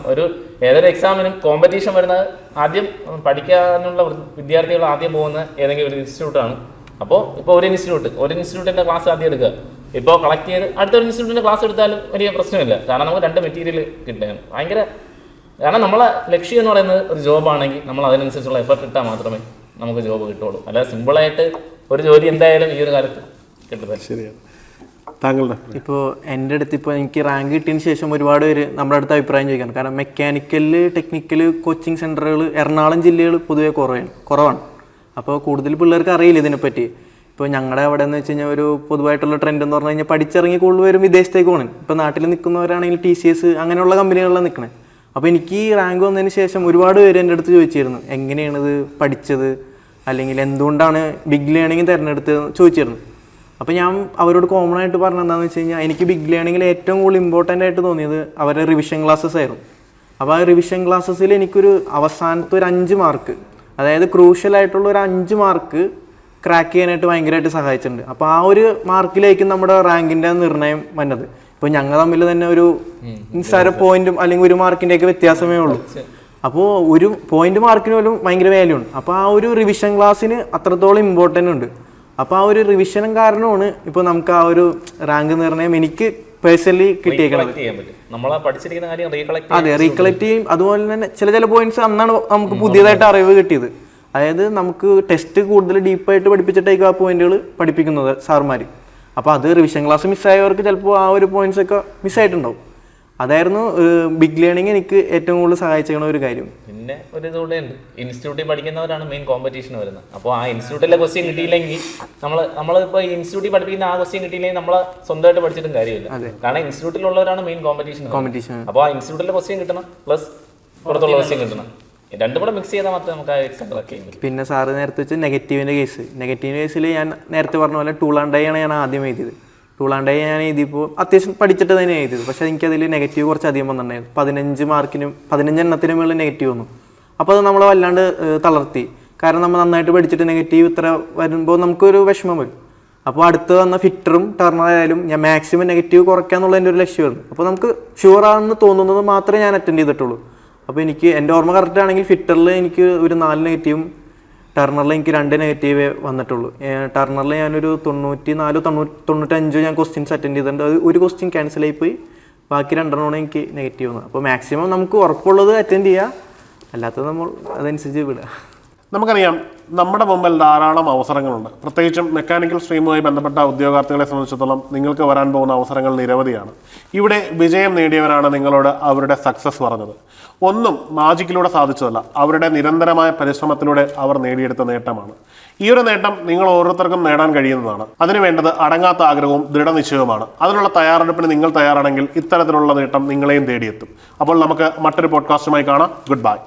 ഏതൊരു എക്സാമിനും കോമ്പറ്റീഷൻ വരുന്നത് ആദ്യം പഠിക്കാനുള്ള വിദ്യാർത്ഥികൾ ആദ്യം പോകുന്ന ഏതെങ്കിലും ഒരു ഇൻസ്റ്റിറ്റ്യൂട്ടാണ്. അപ്പോൾ ഇപ്പോൾ ഒരു ഇൻസ്റ്റിറ്റ്യൂട്ടിൻ്റെ ക്ലാസ് ആദ്യം എടുക്കുക, ഇപ്പോൾ കളക്ട് ചെയ്ത് അടുത്തൊരു ഇൻസ്റ്റിറ്റ്യൂട്ടിൻ്റെ ക്ലാസ് എടുത്താലും വലിയ പ്രശ്നമില്ല. കാരണം നമുക്ക് 2 മെറ്റീരിയൽ കിട്ടുകയാണ് കാരണം നമ്മളെ ലക്ഷ്യം എന്ന് പറയുന്നത് ഒരു ജോബാണെങ്കിൽ നമ്മൾ അതിനനുസരിച്ചുള്ള എഫർട്ട് ഇട്ടാൽ മാത്രമേ നമുക്ക് ജോബ് കിട്ടുള്ളൂ. അല്ലാതെ സിമ്പിളായിട്ട് ഒരു ജോലി എന്തായാലും ഈ ഒരു കാലത്ത് കിട്ടുന്നത്. ശരിയാണ്. താങ്കളുടെ ഇപ്പോൾ എൻ്റെ അടുത്ത് ഇപ്പോൾ എനിക്ക് റാങ്ക് കിട്ടിയതിന് ശേഷം ഒരുപാട് പേര് നമ്മുടെ അടുത്ത് അഭിപ്രായം ചോദിക്കണം. കാരണം മെക്കാനിക്കല് ടെക്നിക്കൽ കോച്ചിങ് സെൻ്ററുകൾ എറണാകുളം ജില്ലകൾ പൊതുവെ കുറവാണ്. അപ്പോൾ കൂടുതൽ പിള്ളേർക്ക് അറിയില്ല ഇതിനെപ്പറ്റി. ഇപ്പോൾ ഞങ്ങളുടെ അവിടെ എന്ന് വെച്ച് കഴിഞ്ഞാൽ ഒരു പൊതുവായിട്ടുള്ള ട്രെൻഡ് എന്ന് പറഞ്ഞു കഴിഞ്ഞാൽ പഠിച്ചിറങ്ങി കൂടുതൽ പേരും വിദേശത്തേക്ക് പോകണം. ഇപ്പോൾ നാട്ടിൽ നിൽക്കുന്നവരാണെങ്കിൽ TCS അങ്ങനെയുള്ള കമ്പനികളിലാണ് നിൽക്കണേ. അപ്പോൾ എനിക്ക് ഈ റാങ്ക് വന്നതിന് ശേഷം ഒരുപാട് പേര് എൻ്റെ അടുത്ത് ചോദിച്ചിരുന്നു എങ്ങനെയാണിത് പഠിച്ചത്, അല്ലെങ്കിൽ എന്തുകൊണ്ടാണ് ബിഗ് ലേണിംഗ് തിരഞ്ഞെടുത്തത് ചോദിച്ചിരുന്നു. അപ്പോൾ ഞാൻ അവരോട് കോമൺ ആയിട്ട് പറഞ്ഞത് എന്താണെന്ന് വെച്ച് കഴിഞ്ഞാൽ എനിക്ക് ബിഗ് ലേണിങ്ങിൽ ഏറ്റവും കൂടുതൽ ഇമ്പോർട്ടൻ്റ് ആയിട്ട് തോന്നിയത് അവരുടെ റിവിഷൻ ക്ലാസ്സസ് ആയിരുന്നു. അപ്പോൾ ആ റിവിഷൻ ക്ലാസ്സസിൽ എനിക്കൊരു അവസാനത്തെ ഒരു 5 മാർക്ക്, അതായത് ക്രൂഷ്യലായിട്ടുള്ള ഒരു 5 മാർക്ക് ക്രാക്ക് ചെയ്യാനായിട്ട് ഭയങ്കരമായിട്ട് സഹായിച്ചിട്ടുണ്ട്. അപ്പോൾ ആ ഒരു മാർക്കിലേക്ക് നമ്മുടെ റാങ്കിൻ്റെ നിർണ്ണയം വന്നത്. ഇപ്പോൾ ഞങ്ങൾ തമ്മിൽ തന്നെ ഒരു നിസ്സാര പോയിന്റും അല്ലെങ്കിൽ 1 മാർക്കിൻ്റെയൊക്കെ വ്യത്യാസമേ ഉള്ളൂ. അപ്പോൾ 1 പോയിന്റ് മാർക്കിന് പോലും ഭയങ്കര വാല്യൂ ഉണ്ട്. അപ്പോൾ ആ ഒരു റിവിഷൻ ക്ലാസ്സിന് അത്രത്തോളം ഇമ്പോർട്ടൻ്റ് ഉണ്ട്. അപ്പോൾ ആ ഒരു റിവിഷനും കാരണമാണ് ഇപ്പോൾ നമുക്ക് ആ ഒരു റാങ്ക് നിർണ്ണയം എനിക്ക് പേഴ്സണലി കിട്ടിയേക്കുന്നത്. അതെ, റീകളക്ട് ചെയ്യും. അതുപോലെ തന്നെ ചില പോയിന്റ്സ് അന്നാണ് നമുക്ക് പുതിയതായിട്ട് അറിവ് കിട്ടിയത്. അതായത് നമുക്ക് ടെസ്റ്റ് കൂടുതൽ ഡീപ്പായിട്ട് പഠിപ്പിച്ചിട്ടേക്കും ആ പോയിന്റുകൾ പഠിപ്പിക്കുന്നത് സാർമാർ. അപ്പോൾ അത് റിവിഷൻ ക്ലാസ് മിസ്സായവർക്ക് ചിലപ്പോൾ ആ ഒരു പോയിന്റ്സ് ഒക്കെ മിസ്സായിട്ടുണ്ടാവും. അതായിരുന്നു ബിഗ് ലേണിംഗ് എനിക്ക് ഏറ്റവും കൂടുതൽ സഹായിച്ചിരിക്കുന്ന ഒരു കാര്യം. പിന്നെ ഒരു ഇതുകൂടെ ഉണ്ട്, ഇൻസ്റ്റിറ്റ്യൂട്ടിൽ പഠിക്കുന്നവരാണ് മെയിൻ കോമ്പറ്റീഷൻ വരുന്നത്. അപ്പോൾ ആ ഇൻസ്റ്റിറ്റ്യൂട്ടിലെ ക്വസ്റ്റ്യൻ കിട്ടിയില്ലെങ്കിൽ നമ്മളിപ്പോൾ ഇൻസ്റ്റിറ്റ്യൂട്ടിൽ പഠിപ്പിക്കുന്ന ആ ക്വസ്റ്റ്യൻ കിട്ടിയില്ലെങ്കിൽ നമ്മൾ സ്വന്തമായിട്ട് പഠിച്ചിട്ടും കാര്യമില്ല. കാരണം ഇൻസ്റ്റിറ്റ്യൂട്ടിലുള്ളവരാണ് മെയിൻ കോമ്പറ്റീഷൻ. അപ്പോൾ ആ ഇൻസ്റ്റിറ്റ്യൂട്ടിലെ ക്വസ്റ്റ്യൻ കിട്ടണം, പ്ലസ് പുറത്തുള്ള ക്വസ്റ്റ്യൻ കിട്ടണം. രണ്ടും കൂടെ മിക്സ് ചെയ്താൽ മാത്രമേ നമുക്ക് ആ എക്സാം ക്രാക്ക് ചെയ്യാൻ പറ്റും. പിന്നെ സാറ് നേരത്തെ വെച്ച് നെഗറ്റീവിൻ്റെ കേസിൽ ഞാൻ നേരത്തെ പറഞ്ഞ പോലെ ടൂൾ ആൻഡ് ഡൈ ആണ് ഞാൻ ആദ്യം എഴുതിയത്. ടൂൾ ആൻഡ് ഡൈ ഞാൻ എഴുതിയപ്പോൾ അത്യാവശ്യം പഠിച്ചിട്ട് തന്നെ എഴുതിയത്. പക്ഷേ എനിക്കതിൽ നെഗറ്റീവ് കുറച്ച് അധികം വന്നിട്ടുണ്ടായിരുന്നു. 15 എണ്ണത്തിനും മുകളിൽ നെഗറ്റീവ് വന്നു. അപ്പോൾ അത് നമ്മളെ വല്ലാണ്ട് തളർത്തി. കാരണം നമ്മൾ നന്നായിട്ട് പഠിച്ചിട്ട് നെഗറ്റീവ് ഇത്ര വരുമ്പോൾ നമുക്കൊരു വിഷമം വരും. അപ്പോൾ അടുത്ത് വന്ന ഫിറ്ററും ടർണറായാലും ഞാൻ മാക്സിമം നെഗറ്റീവ് കുറയ്ക്കാന്നുള്ള എൻ്റെ ഒരു ലക്ഷ്യമായിരുന്നു. അപ്പോൾ നമുക്ക് ഷുവറാണെന്ന് തോന്നുന്നത് മാത്രമേ ഞാൻ അറ്റൻഡ് ചെയ്തിട്ടുള്ളൂ. അപ്പോൾ എനിക്ക് എൻ്റെ ഓർമ്മ കറക്റ്റ് ആണെങ്കിൽ ഫിറ്ററിൽ എനിക്ക് ഒരു 4 നെഗറ്റീവും ടർണറിൽ എനിക്ക് 2 നെഗറ്റീവേ വന്നിട്ടുള്ളൂ. ടർണറിൽ ഞാനൊരു 94-95 ഞാൻ ക്വസ്റ്റ്യൻസ് അറ്റൻഡ് ചെയ്തിട്ടുണ്ട്. അത് ഒരു ക്വസ്റ്റ്യൻ ക്യാൻസൽ ആയിപ്പോയി, ബാക്കി 2 എനിക്ക് നെഗറ്റീവ് വന്നു. അപ്പോൾ മാക്സിമം നമുക്ക് ഉറപ്പുള്ളത് അറ്റൻഡ് ചെയ്യുക, അല്ലാത്തത് നമ്മൾ അതനുസരിച്ച് വിടുക. നമുക്കറിയാം നമ്മുടെ മുമ്പിൽ ധാരാളം അവസരങ്ങളുണ്ട്. പ്രത്യേകിച്ചും മെക്കാനിക്കൽ സ്ട്രീമുമായി ബന്ധപ്പെട്ട ഉദ്യോഗാർത്ഥികളെ സംബന്ധിച്ചിടത്തോളം നിങ്ങൾക്ക് വരാൻ പോകുന്ന അവസരങ്ങൾ നിരവധിയാണ്. ഇവിടെ വിജയം നേടിയവരാണ് നിങ്ങളോട് അവരുടെ സക്സസ് പറഞ്ഞത്. ഒന്നും മാജിക്കിലൂടെ സാധിച്ചതല്ല, അവരുടെ നിരന്തരമായ പരിശ്രമത്തിലൂടെ അവർ നേടിയെടുത്ത നേട്ടമാണ്. ഈ ഒരു നേട്ടം നിങ്ങൾ ഓരോരുത്തർക്കും നേടാൻ കഴിയുന്നതാണ്. അതിനു വേണ്ടത് അടങ്ങാത്ത ആഗ്രഹവും ദൃഢനിശ്ചയവുമാണ്. അതിനുള്ള തയ്യാറെടുപ്പിന് നിങ്ങൾ തയ്യാറാണെങ്കിൽ ഇത്തരത്തിലുള്ള നേട്ടം നിങ്ങളെയും തേടിയെത്തും. അപ്പോൾ നമുക്ക് മറ്റൊരു പോഡ്കാസ്റ്റുമായി കാണാം. Good bye.